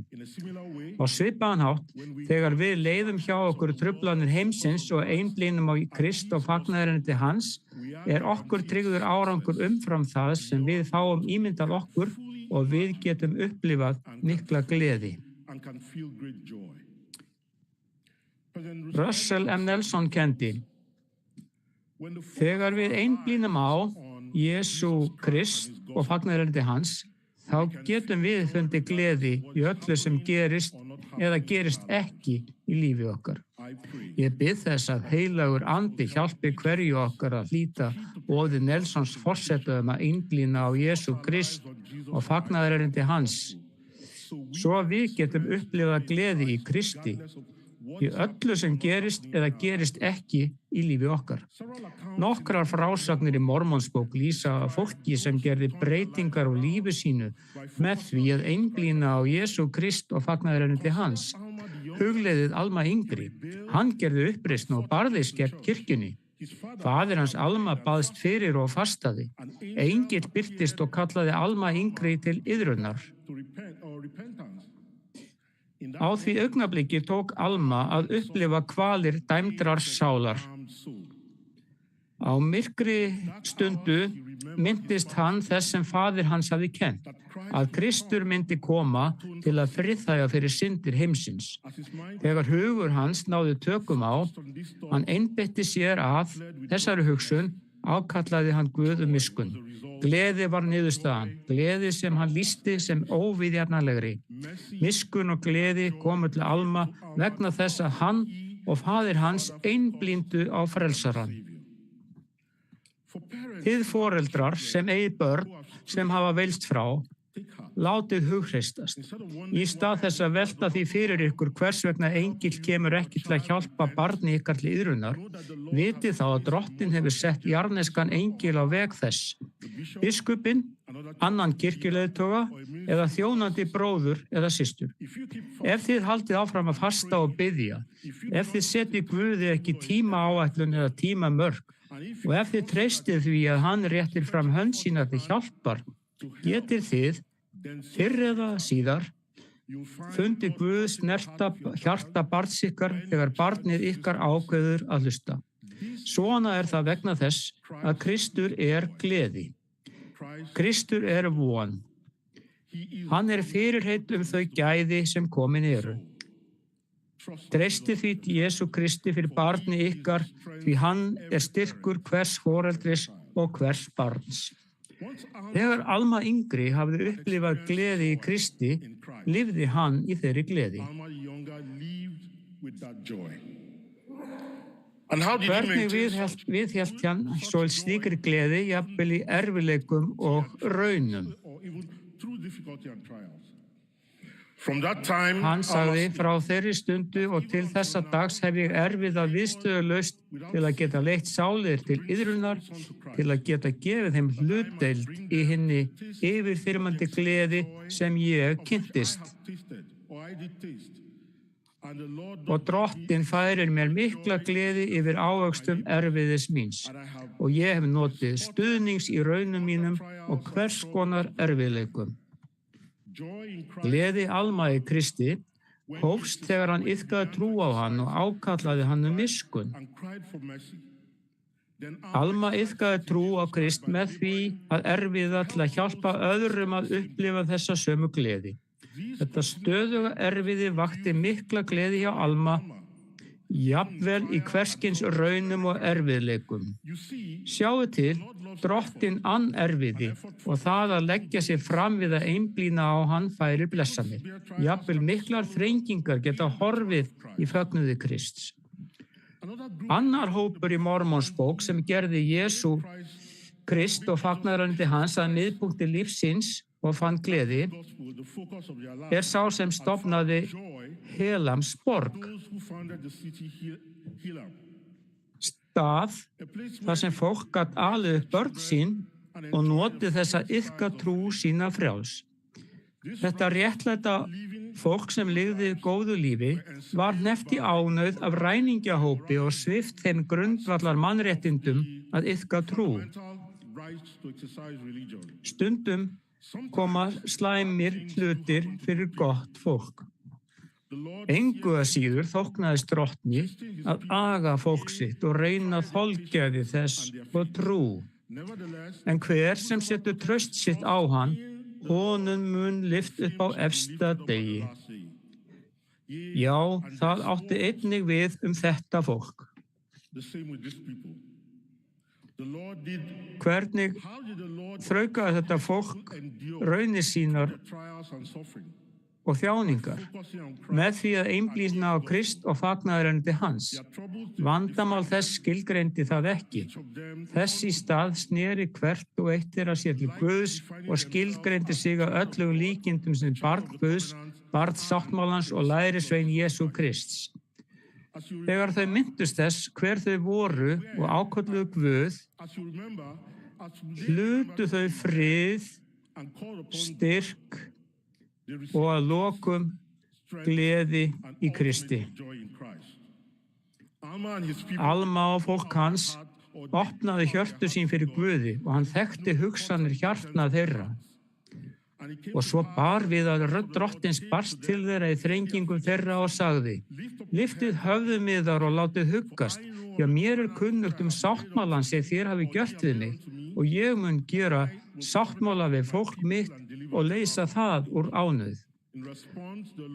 Á svipaðan hátt, þegar við leiðum hjá okkur truflanir heimsins og einblínum á Krist og fagnaðarerindi hans, okkur tryggður árangur umfram það sem við fáum ímyndað okkur og við getum upplifað mikla gleði. Russell M. Nelson kenndi: Þegar við einblínum á Jesú Krist og fagnaðarerindi hans, þá getum við fundið gleði í öllu sem gerist eða gerist ekki í lífi okkar. Ég bið þess að heilagur andi hjálpi hverju okkar að hlíta boði Nelsons forseta að einblína á Jesú Krist og fagnaðarerindi hans, svo við getum upplifað gleði í Kristi, í öllu sem gerist eða gerist ekki í lífi okkar. Nokkrar frásagnir í Mormonsbók lýsa fólki sem gerði breytingar á lífi sínu með því að einblína á Jesú Krist og fagnaðarerindi hans. Hugleiðið Alma yngri. Hann gerði uppreisn og barðist gegn kirkjunni. Faðir hans Alma baðst fyrir og fastaði. Engill birtist og kallaði Alma yngri til iðrunar. Á því augnabliki tók Alma að upplifa kvalir dæmdrar sálar. Á myrkri stundu minntist hann þess sem faðir hans hafði kennt, að Kristur myndi koma til að friðþægja fyrir syndir heimsins. Þegar hugur hans náði tökum á, hann einbeitti sér að þessari hugsun, ákallaði hann Guð miskunn. Gleði var niðurstaðan, gleði sem hann lýsti sem óviðjafnanlegri. Miskunn og gleði komu til Alma vegna þess að hann og faðir hans einblíndu á frelsarann. Þið foreldrar sem eigið börn sem hafa veilst frá, látið hughristast. Í stað þess að velta því fyrir ykkur hvers vegna engill kemur ekki til að hjálpa barni ykkar til iðrunar, vitið þá að Drottinn hefur sett jarðneskan engil á veg þess. Biskupinn, annan kirkjuleiðtoga eða þjónandi bróður eða systur. Ef þið haldið áfram að fasta og biðja, ef þið setið Guði ekki tímaáætlun eða tímamörk, og ef þið treystið því að hann réttir fram hönd sína til hjálpar, getur þið, fyrr eða síðar, fundið Guð snerta hjarta barns ykkar þegar barnið ykkar ákveður að hlusta. Svona það vegna þess að Kristur gleði. Kristur von. Hann fyrirheit þau gæði sem komin eru. Treystið því til Jesú Kristi fyrir barni ykkar, því hann styrkur hvers foreldris og hvers barns. Þegar Alma yngri hafði upplifað gleði í Kristi, lifði hann í þeirri gleði. Hvernig viðhélt hann svo slíkri gleði, jafnvel í erfiðleikum og raunum? Hann sagði: frá þeirri stundu og til þessa dags hef ég erfiða viðstöðulaust til að geta leitt sálir til iðrunar, til að geta gefið þeim hlutdeild í hinni yfirþyrmandi gleði sem ég kynntist. Og Drottinn færir mér mikla gleði yfir ávöxtum erfiðis míns, og ég hef notið stuðnings í raunum mínum og hvers konar erfiðleikum. Gleði Alma í Kristi hófst þegar hann iðkaði trú á hann og ákallaði hann miskunn. Alma iðkaði trú á Krist með því að erfiða til að hjálpa öðrum að upplifa þessa sömu gleði. Þetta stöðuga erfiði vakti mikla gleði hjá Alma, jafnvel í hverskins raunum og erfiðleikum. Sjáu til, Drottinn ann erfiði og það að leggja sig fram við að einblína á hann færir blessanir. Jafnvel miklar þrengingar geta horfið í fögnuði Krists. Annar hópur í Mormonsbók sem gerði Jesú Krist og fagnaðarandi hans að miðpunkti lífsins og fann gleði sá sem stofnaði Helams borg. Stað þar sem fólk gat alið upp börn sín og notið þess að iðka trú sína frjáls. Þetta réttlæta fólk sem lifði góðu lífi var hneppt í ánauð af ræningjahópi og svipt þeim grundvallar mannréttindum að iðka trú. Stundum koma slæmir hlutir fyrir gott fólk. Engu að síður þóknaðist Drottni að aga fólk sitt og reyna þolgæði þess og trú. En hver sem setur traust sitt á hann, honum mun lyft upp á efsta degi. Já, það átti einnig við þetta fólk. Hvernig þraukaði þetta fólk raunir sínar og þjáningar, með því að einblína á Krist og fagnaðarandi hans. Vandamál þess skilgreindi það ekki. Þess í stað sneri hvert og eitt þeirra sér til Guðs og skilgreindi sig að öllum líkindum sem barn Guðs, barn sáttmálans og lærisvein Jesú Krists. Þegar þau minntust þess hver þau voru og ákölluðu Guð, hlutu þau frið, styrk og að lokum gleði í Kristi. Alma og fólk hans opnaði hjörtu sín fyrir Guði og hann þekkti hugsanir hjartna þeirra. Og svo bar við að rödd Drottins barst til þeirra í þrengingum þeirra og sagði: Lyftið höfðum yðar og látið huggast, því að mér kunnugt sáttmálan sem þér hafi gjört við mig, og ég mun gera sáttmála við fólk mitt og leysa það úr ánauð.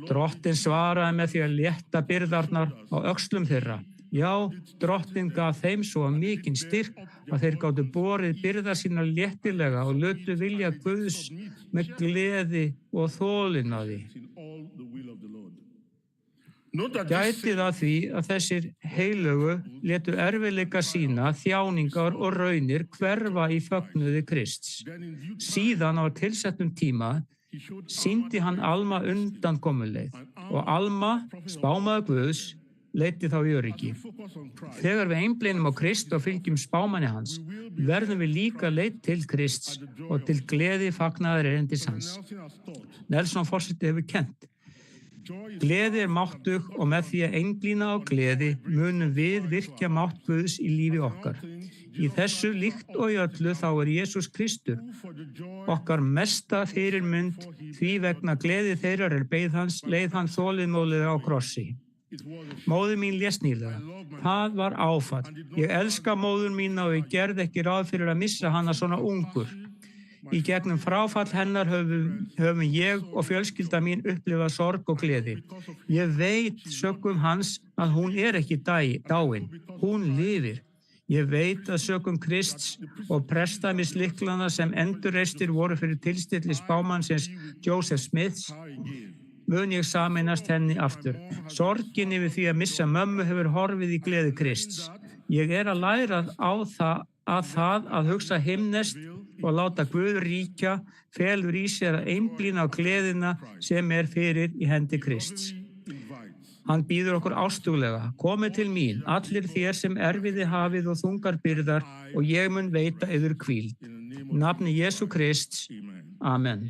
Drottinn svaraði með því að létta byrðarnar á öxlum þeirra. Já, Drottinn gaf þeim svo mikinn styrk að þeir gátu borið byrðar sínar léttilega og lötu vilja Guðs með gleði og þolinmæði. Gætið að því að þessir heilögu létu erfiðleika sína, þjáningar og raunir hverfa í fögnuði Krists. Síðan á tilsettum tíma sýndi hann Alma undankomuleið og Alma, spámaður Guðs, leiddi þá í öryggi. Þegar við einblínum á Krist og fylgjum spámanni hans, verðum við líka leidd til Krists og til gleði fagnaðarerindis hans. Nelson forseti hefur kennt: Gleði máttug og með því að einblína á gleði munum við virkja mátt Guðs í lífi okkar. Í þessu líkt og í öllu þá Jesús Kristur okkar mesta fyrirmynd, því vegna gleði þeirrar beið hans, leið hann þolinmóðlega á krossi. Móðir mín lést nýlega. Það var áfall. Ég elska móður mína og ég gerði ekki ráð fyrir að missa hana svona ungur. Í gegnum fráfall hennar höfum ég og fjölskylda mín upplifað sorg og gleði. Ég veit sökum hans að hún ekki dáin. Hún lifir. Ég veit að sökum Krists og prestamislyklana sem endurreistir voru fyrir tilstilli spámannsins Joseph Smiths, mun ég sameinast henni aftur. Sorgin yfir því að missa mömmu hefur horfið í gleði Krists. Ég að læra á það að hugsa himneskt og láta Guð ríkja felur í sér að einblína á gleðina sem fyrir í hendi Krists. Hann býður okkur ástuglega: komið til mín, allir þér sem erfiði hafið og þungar byrðar, og ég mun veita yður hvíld. Nafni Jesú Krists. Amen.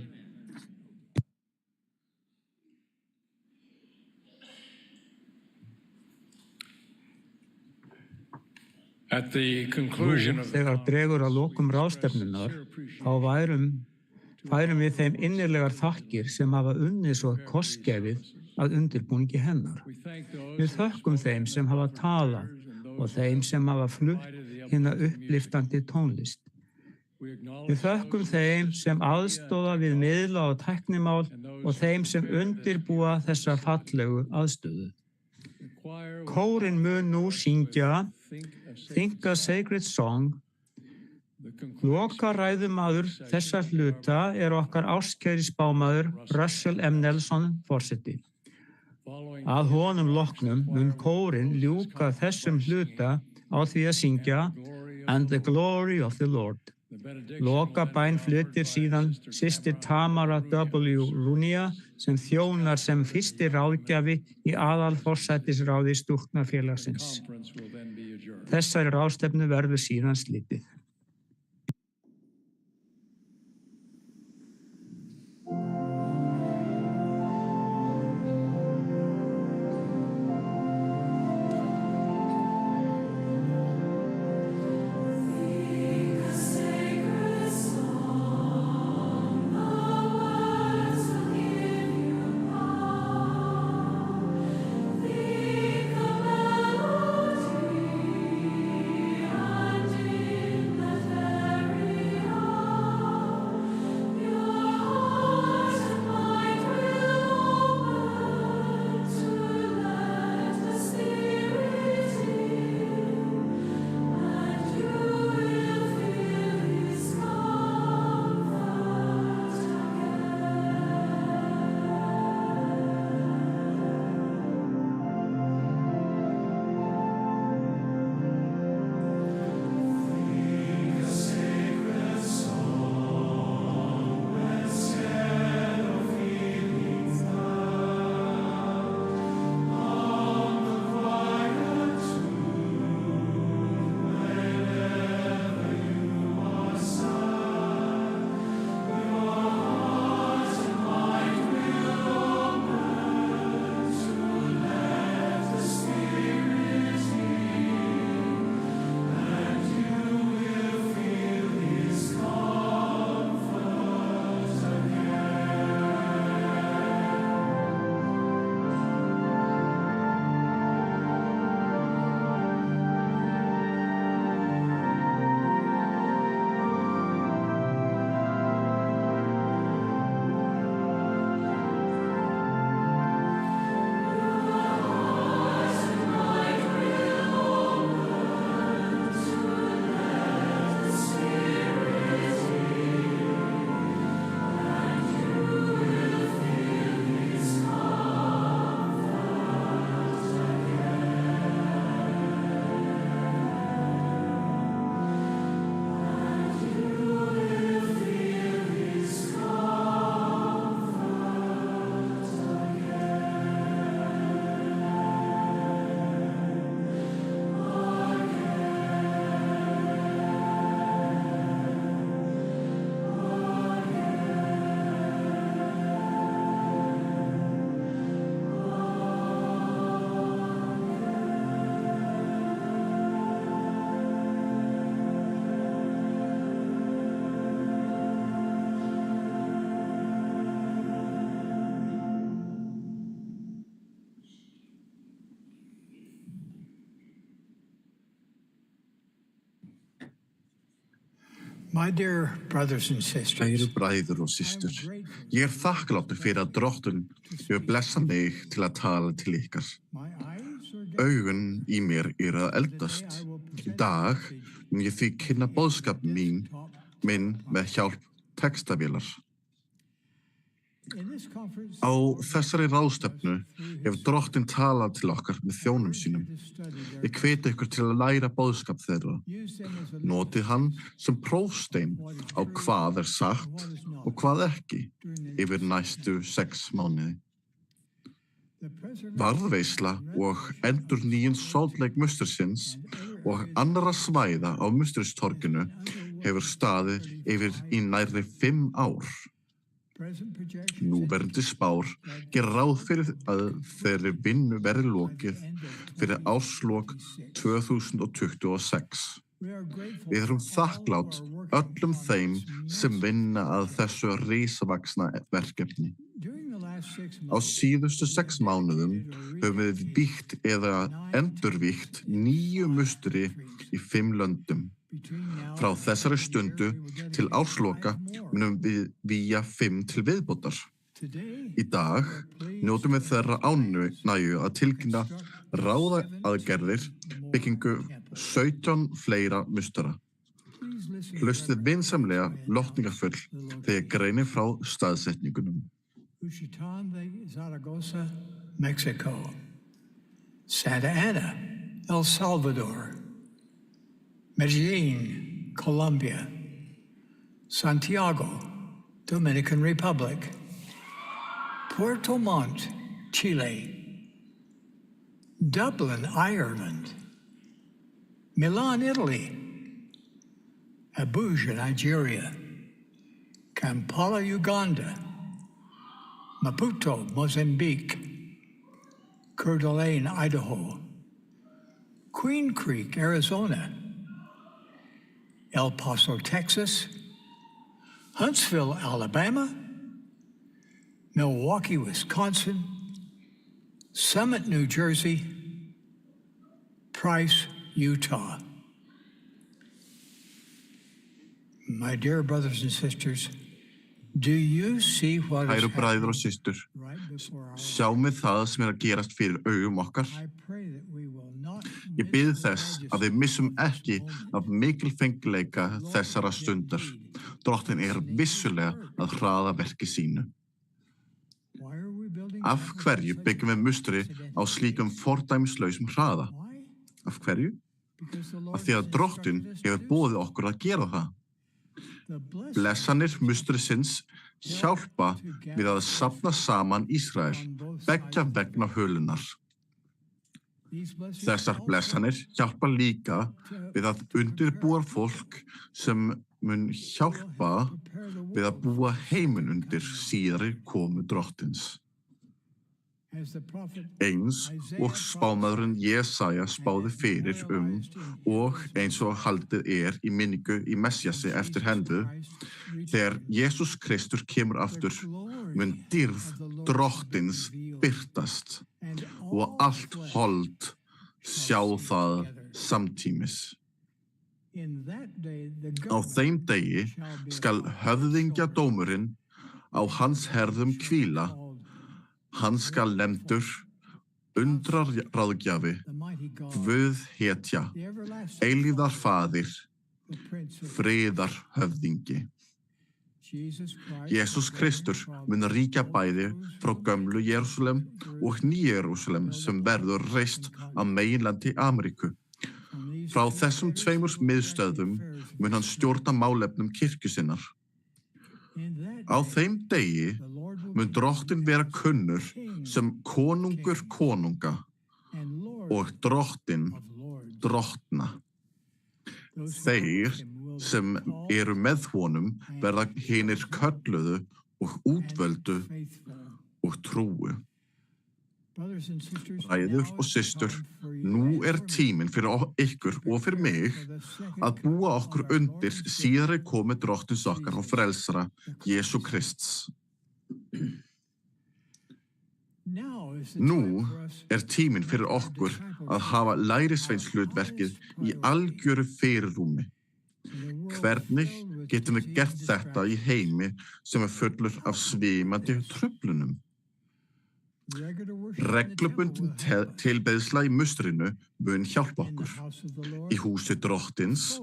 Þegar dregur að lokum ráðstefnunnar, þá færum við þeim innilegar þakkir sem hafa unnið svo kostgæfið að undirbúningi hennar. Við þökkum þeim sem hafa talað og þeim sem hafa flutt hina uppliftandi tónlist. Við þökkum þeim sem aðstoða við miðla og tæknimál og þeim sem undirbúa þessa fallegu aðstöðu. Kórinn mun nú syngja Think a Sacred Song. Lokaræðumaður þessa hluta okkar ástkæri spámaður Russell M. Nelson forseti. Að honum loknum mun kórinn ljúka þessum hluta á því að syngja And the Glory of the Lord. Lokabæn flytur síðan systir Tamara W. Runia sem þjónar sem fyrsti ráðgjafi í aðalforsætisráði stúlknafélagsins. Þessari ráðstefnu verður síðan slitið. My dear brothers and sisters, Kæru bræður og systur, ég þakkláttur fyrir að Drottinn hefur blessað mig til að tala til ykkar. Augun í mér að eldast. Í dag mun ég því kynna boðskap minn með hjálp textavélar. Á þessari ráðstefnu hefur Drottinn talað til okkar með þjónum sínum. Ég hvet ykkur til að læra boðskap þeirra. Notið hann sem prófstein á hvað sagt og hvað ekki yfir næstu 6 mánuði. Varðveisla og endurnýjun Salt-Lake mustersins og annarra svæða á musteristorginu hefur staðið yfir í nærri 5 ár. Núverandi spár gera ráð fyrir að þeirri vinnu verði lokið fyrir árslok 2026. Við erum þakklát öllum þeim sem vinna að þessu risavaxna verkefni. Á síðustu 6 mánuðum höfum við vígt eða endurvígt 9 musteri í 5 löndum. Frá þessari stundu til ársloka munum við vígja 5 til viðbótar. Í dag njótum við þeirra ánægju að tilkynna ráðaaðgerðir byggingu 17 fleira mustera. Hlustið vinsamlega lotningafull þegar ég greini frá staðsetningunum. Juchitán de Zaragoza, Mexico. Santa Ana, El Salvador. Medellin, Colombia. Santiago, Dominican Republic. Puerto Montt, Chile. Dublin, Ireland. Milan, Italy. Abuja, Nigeria. Kampala, Uganda. Maputo, Mozambique. Coeur d'Alene, Idaho. Queen Creek, Arizona. El Paso, Texas. Huntsville, Alabama. Milwaukee, Wisconsin. Summit, New Jersey. Price, Utah. My dear brothers and sisters, do you see what is Kæru bræður og systur, sjáum við það sem að gerast fyrir augum okkar. Ég bið þess að við missum ekki af mikilfengleika þessara stundar. Drottinn vissulega að hraða verki sínu. Af hverju byggjum við musteri á slíkum fordæmislausum hraða? Af hverju? Af því að Drottinn hefur boðið okkur að gera það. Blessanir musterisins hjálpa við að safna saman Ísrael, beggja vegna hulunar. Þessar blessanir hjálpa líka við að undirbúa fólk sem mun hjálpa við að búa heiminn undir síðari komu Drottins. Eins og spámaðurinn Jesaja spáði fyrir og eins og haldið í minningu í Messiasi eftir hendur, þegar Jesús Kristur kemur aftur, mun dýrð Drottins birtast og allt hold sjá það samtímis. Á þeim degi skal höfðingjadómurinn á hans herðum hvíla. Hann skal nefndur undraráðgjafi, Guð hetja, eilífðarfaðir, friðarhöfðingi. Jesús Kristur mun ríkja bæði frá gömlu Jerúsalem og nýju Jerúsalem sem verður reist á meginlandi Ameríku. Frá þessum 2 miðstöðvum mun hann stjórna málefnum kirkju sinnar. Á þeim degi mun Drottinn vera kunnur sem konungur konunga og Drottinn drottna. Þeir sem eru með honum verða hinir kölluðu og útvöldu og trúu. Bræður og systur, nú tíminn fyrir ykkur og fyrir mig að búa okkur undir síðari komu Drottins okkar og frelsara Jesú Krists. Nú tíminn fyrir okkur að hafa lærisveinshlutverkið í algjöru fyrirrúmi. Hvernig getum við gert þetta í heimi sem fullur af svimandi truflunum? Reglubundin tilbeiðsla í musterinu mun hjálpa okkur. Í húsi Drottins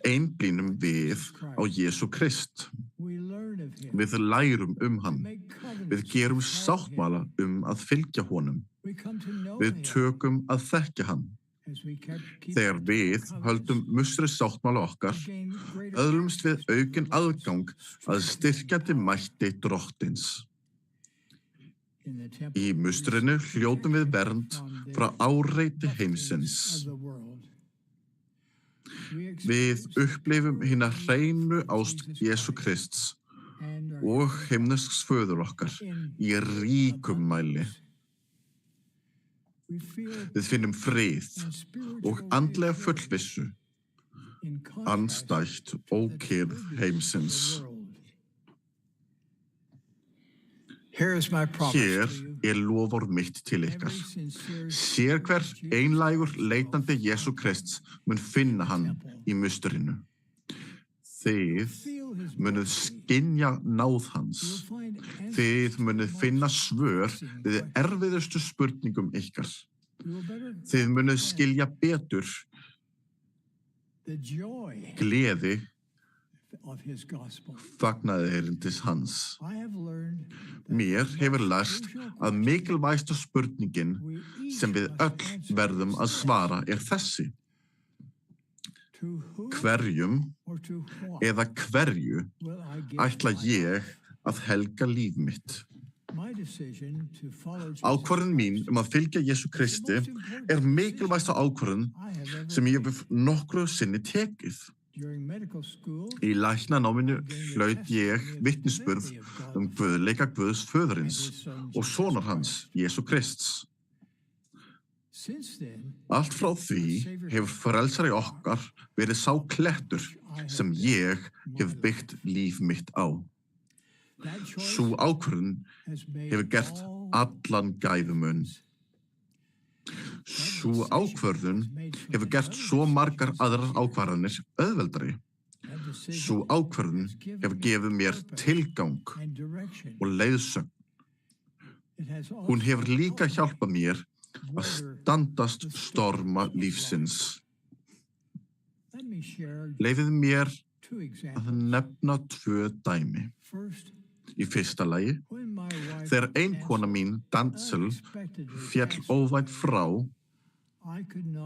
einblínum við á Jesú Krist. Við lærum hann. Við gerum sáttmála að fylgja honum. Við tökum að þekkja hann. Þegar við höldum musterissáttmála okkar, öðlumst við aukinn aðgang að styrkjandi mætti Drottins. Í musterinu hljótum við vernd frá áreiti heimsins. Við upplifum hina hreinu ást Jesú Krists og himnesks föður okkar í ríkum mæli. Við finnum frið og andlega fullvissu, andstætt ókyrrð heimsins. Here is my promise Hér to you. loforð mitt til ykkar. Sér hver einlægur leitandi Jesú Krists mun finna hann í musturinu. Þið munuð skynja náð hans. Þið munuð finna svör við erfiðustu spurningum ykkar. Þið munuð skilja betur gleði fagnaðarerindis hans. Mér hefur lært að mikilvægasta spurningin sem við öll verðum að svara þessi. Hverjum eða hverju ætla ég að helga líf mitt? Ákvörðun mín að fylgja Jesú Kristi mikilvægasta ákvörðun sem ég hef nokkru sinni tekið. Í læknanáminu hlaut ég vitnisburð guðleika Guðs föðurins og sonar hans, Jesú Krists. Allt frá því hefur frelsari okkar verið sá klettur sem ég hef byggt líf mitt á. Sú ákvörðun hefur gert allan gæfumun. Sú ákvörðun hefur gert svo margar aðrar ákvarðanir auðveldari. Sú ákvörðun hefur gefið mér tilgang og leiðsögn. Hún hefur líka hjálpað mér að standast storma lífsins. Leyfið mér að nefna 2 dæmi. Í fyrsta lagi, þegar eiginkona mín, Dancel, féll óvænt frá,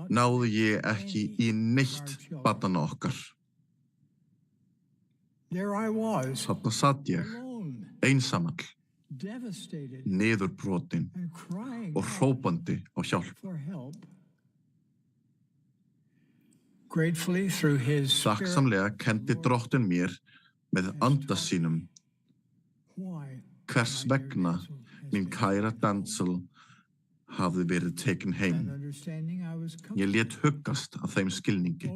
náði ég ekki í neitt barnanna okkar. Þarna satt ég, einsamall, niðurbrotin og hrópandi á hjálp. Þakksamlega kenndi Drottinn mér með anda sínum hvers vegna mín kæra Dancel hafði verið tekin heim. Ég lét huggast af þeim skilningi.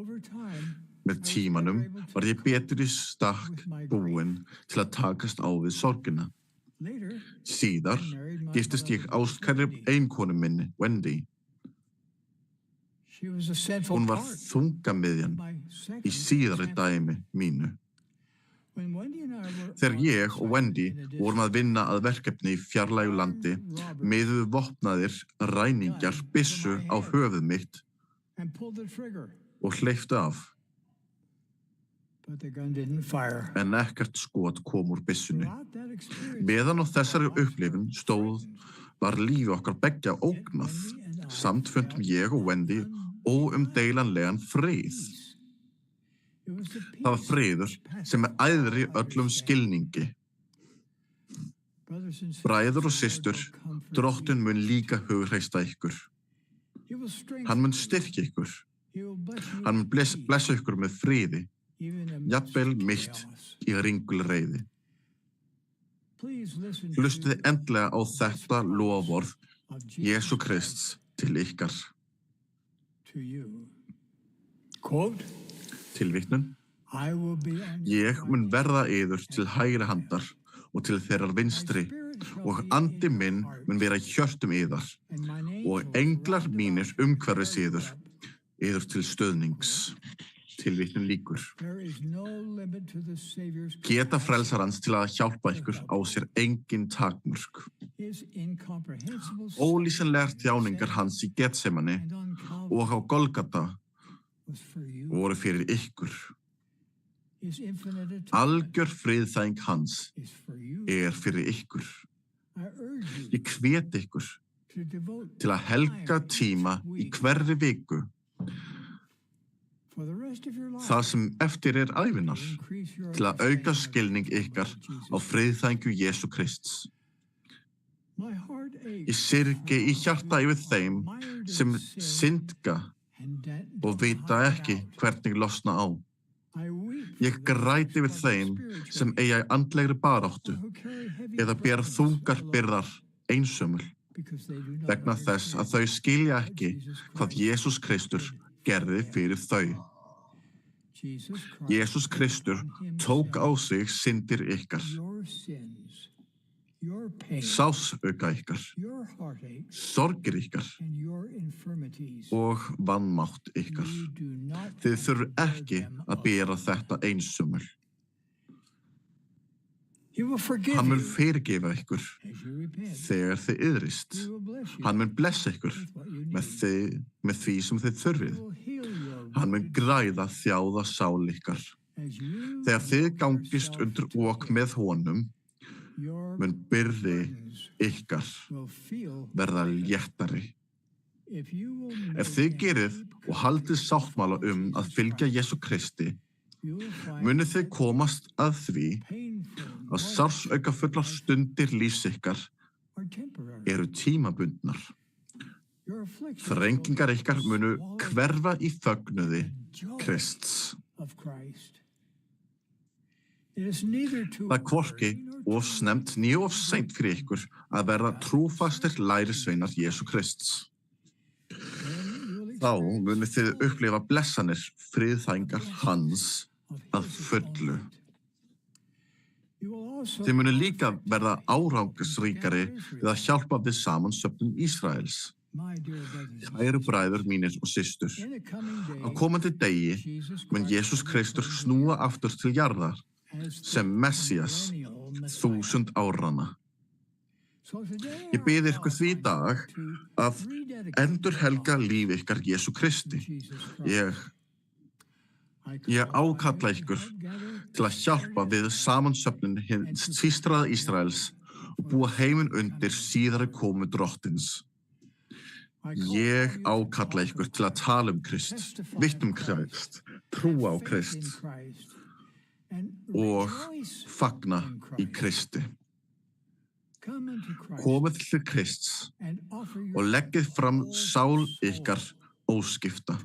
Með tímanum var ég betur í stakk búinn til að takast á við sorgina. Síðar giftist ég ástkærri eiginkonu minni, Wendy. Hún var þungamiðjan í síðari dæmi mínu. Þegar ég og Wendy vorum að vinna að verkefni í fjarlægu landi, miðuðu vopnaðir ræningjar byssu á höfuð mitt og hleyptu af. En ekkert skot kom úr byssunni. Meðan á þessari upplifun stóð var lífi okkar beggja ógnað. Samt fundum ég og Wendy óumdeilanlegan frið. Það var friður sem æðri öllum skilningi. Bræður og systur, Drottinn mun líka hughreysta ykkur. Hann mun styrkja ykkur. Hann mun blessa ykkur með friði, jafnvel mitt í ringulreiði. Hlustið endilega á þetta loforð Jesú Krists til ykkar. Tilvitnun. Ég mun verða yður til hægri handar og til þeirrar vinstri og andi minn mun vera í hjörtum yðar og englar mínir umhverfis yður til stöðnings. Tilvitnun lýkur. Geta frelsarans til að hjálpa ykkur á sér engin takmörk. Ólýsanlegar þjáningar hans í Getsemani og á Golgata voru fyrir ykkur. Algjör friðþæging hans fyrir ykkur. Ég hvet ykkur til að helga tíma í hverri viku það sem eftir ævinnar til að auka skilning ykkar á friðþægingu Jesú Krists. Ég syrgi í hjarta yfir þeim sem syndga og vita ekki hvernig losna á. Ég græt yfir þeim sem eiga í andlegri baráttu eða bera þungar byrðar einsömmul vegna þess að þau skilja ekki hvað Jesús Kristur gerði fyrir þau. Jesús Kristur tók á sig syndir ykkar. your pain, Sársauka ykkar, your heartaches, sorgir ykkar and your infirmities. og vanmátt ykkar. You do not Þið have þurfið to bear ekki them að bera þetta einsömmul. He will forgive Hann mun you fyrirgefa ykkur as you repent. þegar þið yðrist. He will bless you Hann mun blessa ykkur with what you með need. því sem þið þurfið. He will heal your Hann mun wounded græða þjáða sál ykkar. as you Þegar þið walk gangist yourself undir to ok með honum, your mun byrði burdens ykkar will feel verða léttari. if you will Ef make þið and gerið keep og haldið covenant sáttmála with að Jesus fylgja Christ, Jesú Kristi, you will find munið þið that komast að því painful að moments sársauka fullar stundir lífs ykkar are temporary. eru tímabundnar. Your afflictions Þrengingar will ykkar munu swallow hverfa í fögnuði the joy Krists. of Christ. It is neither too Það er hvorki early nor of too snemmt né of seint fyrir ykkur að verða trúfastir lærisveinar Jesú Krists. late. You will Þá experience munið þið full upplifa blessanir friðþængar hans of að his fullu. atonement. You will also Þið munið líka perfect verða the árangursríkari gathered Israel. við að hjálpa við samansöfnun Ísraels. My dear brothers and Kæru sisters, bræður mínir og systur, in the coming á days, komandi degi Jesus mun Christ Jesús will Kristur return snúa aftur til jarðar as the sem Messias millennial Messiah. 1000 árana. So today Ég I bið ykkur því í call dag to að rededicate endurhelga your life líf ykkar Jesú to Kristi. Jesus Christ. Ég ákalla ykkur til að hjálpa við samansöfnun hins sístraða Ísraels og búa heiminn undir síðari komu drottins. Ég ákalla ykkur til að tala Krist, vitt Krist, trúa á Krist og fagna í Kristi. Komið til Krists og leggið fram sál ykkar óskipta.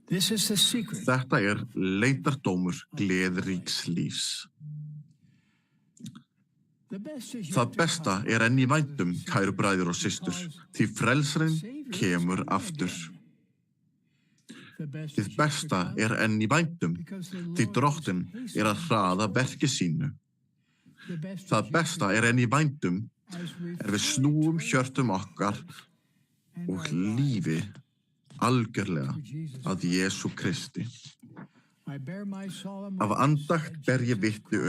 Þetta er leitardómur gleðiríks lífs. Það besta er enn í vændum, kæru bræður og systur, því frelsarinn kemur aftur. Þið besta er enn í vændum, því drottinn er að hraða verki sínu. Það besta er enn í vændum, við snúum hjörtum okkar og lífi algjörlega að Jesú Kristi. Af andakt ber ég vitni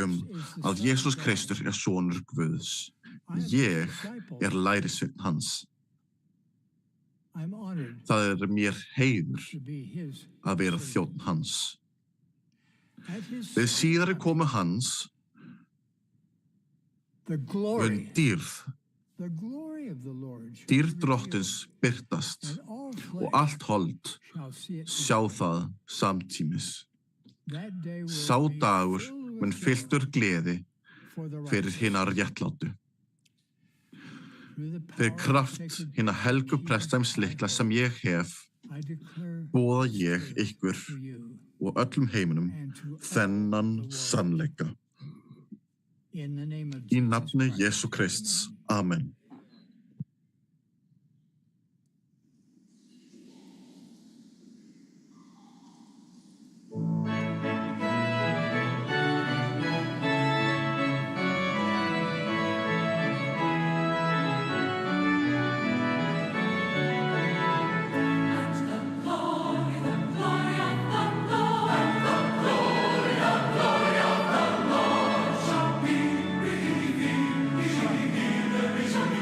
að Jesús Kristur er sonur Guðs. Ég er lærisveinn hans. Það er mér heiður að vera þjónn hans. Við síðari komu hans mun dýrð drottins birtast og allt hold sjá það samtímis. Sá dagur mun fylltur gleði fyrir hina réttlátu. Fyrir kraft hina helgu prestdæmslykla sem ég hef, boða ég ykkur og öllum heiminum þennan sannleika. Í nafni Jesú Krists. Amen. Glory of the Lord shall be revealed.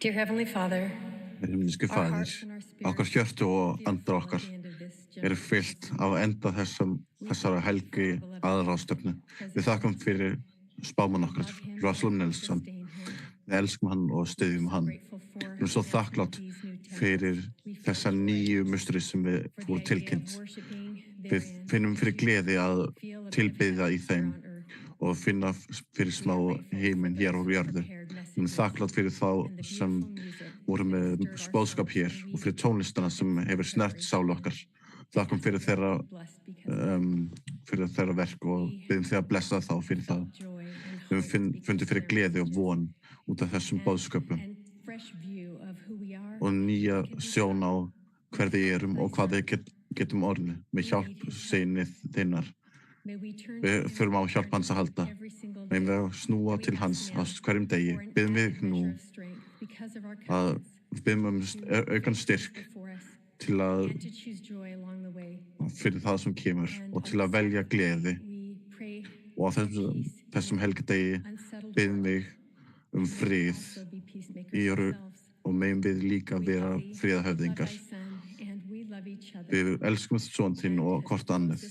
Dear Heavenly Father, himneski faðir, okkar hjörtu og andar okkar eru fyllt af enda þessara helgi aðalráðstefnu. Við þakkum fyrir spámann okkar, Russell Nelson. Við elskum hann og styðjum hann. Við erum svo þakklátt fyrir þessa nýju musteri sem við voru tilkynnt. Við finnum fyrir gleði að tilbiðja í þeim og finna fyrir smá heiminn hér á jörðu. Við erum þakklátt fyrir þá sem voru með boðskap hér og fyrir tónlistana sem hefur snert sál okkar. Þakkum fyrir þeirra verk og biðjum þig að blessa þá fyrir það. Við fundum fyrir gleði og von út af þessum boðsköpum og nýja sjón á hver við erum og hvað við getum orðið með hjálp sinni þinnar. Við þurfum á hjálp hans að halda. Megum við snúa til hans á hverjum degi. Biðjum við nú að biðjum aukan styrk til að fyrir það sem kemur og til að velja gleði. Og á þessum helgidegi biðjum við frið og megum við líka vera friðarhöfðingar. Við elskum son þinn og hvort annað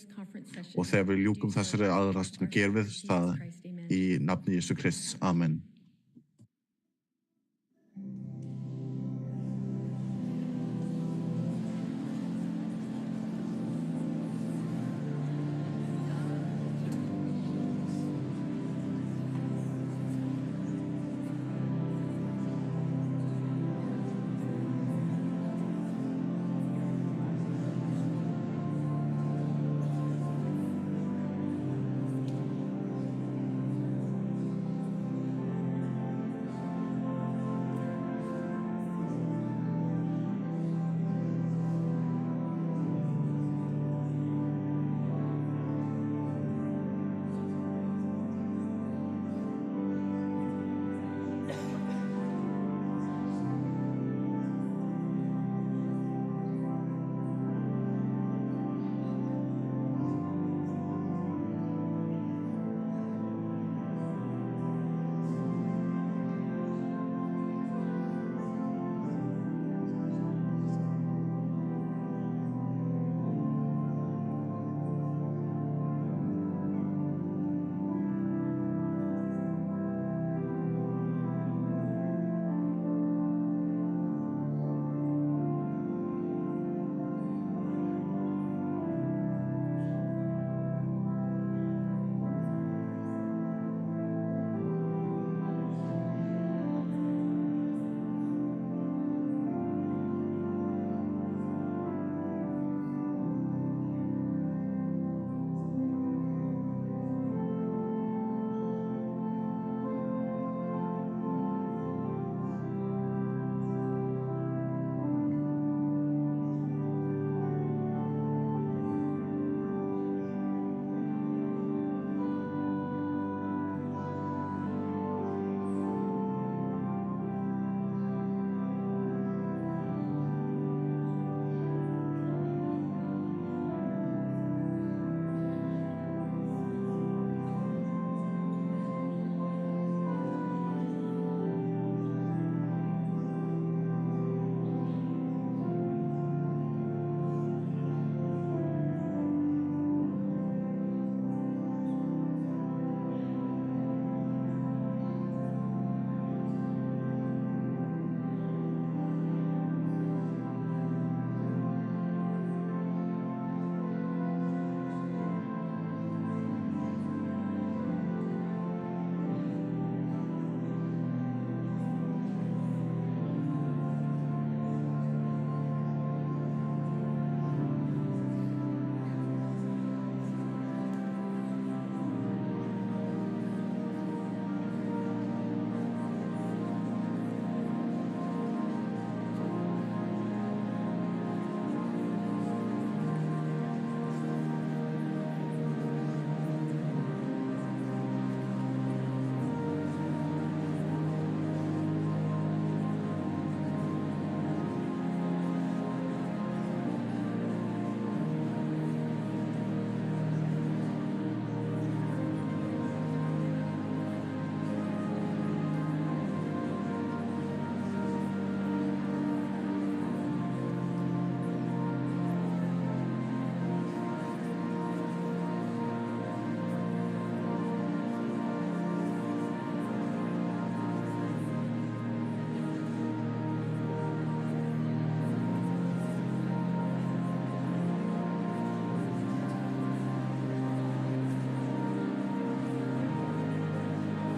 og þegar við ljúkum þessari aðalráðstefnu gerum við það í nafni Jesú Krists. Amen.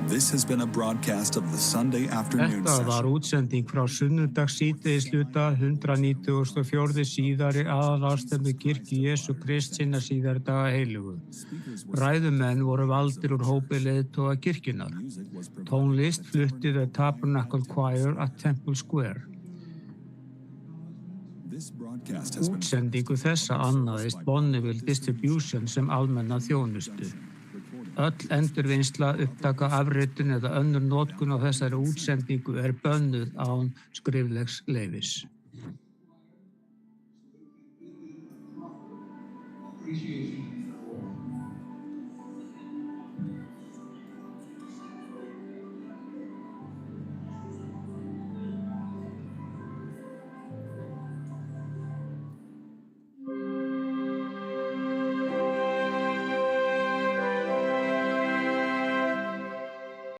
This has been a broadcast of the Sunday afternoon Þetta var session. útsending frá sunnudags síðdegisluta 194. síðari aðalráðstefnu kirkju Jesú Krists hinna síðari daga heiligu. Ræðumenn voru valdir úr hópi leiðtoga kirkjunnar. Tónlist flutti The Tabernacle Choir at Temple Square. Útsendingu þessa annaðist Bonneville Distribution sem almenna þjónustu. Öll endurvinnsla, upptaka, afritun eða önnur notkun á þessari útsendingu bönnuð án skriflegs leyfis. Appreciation.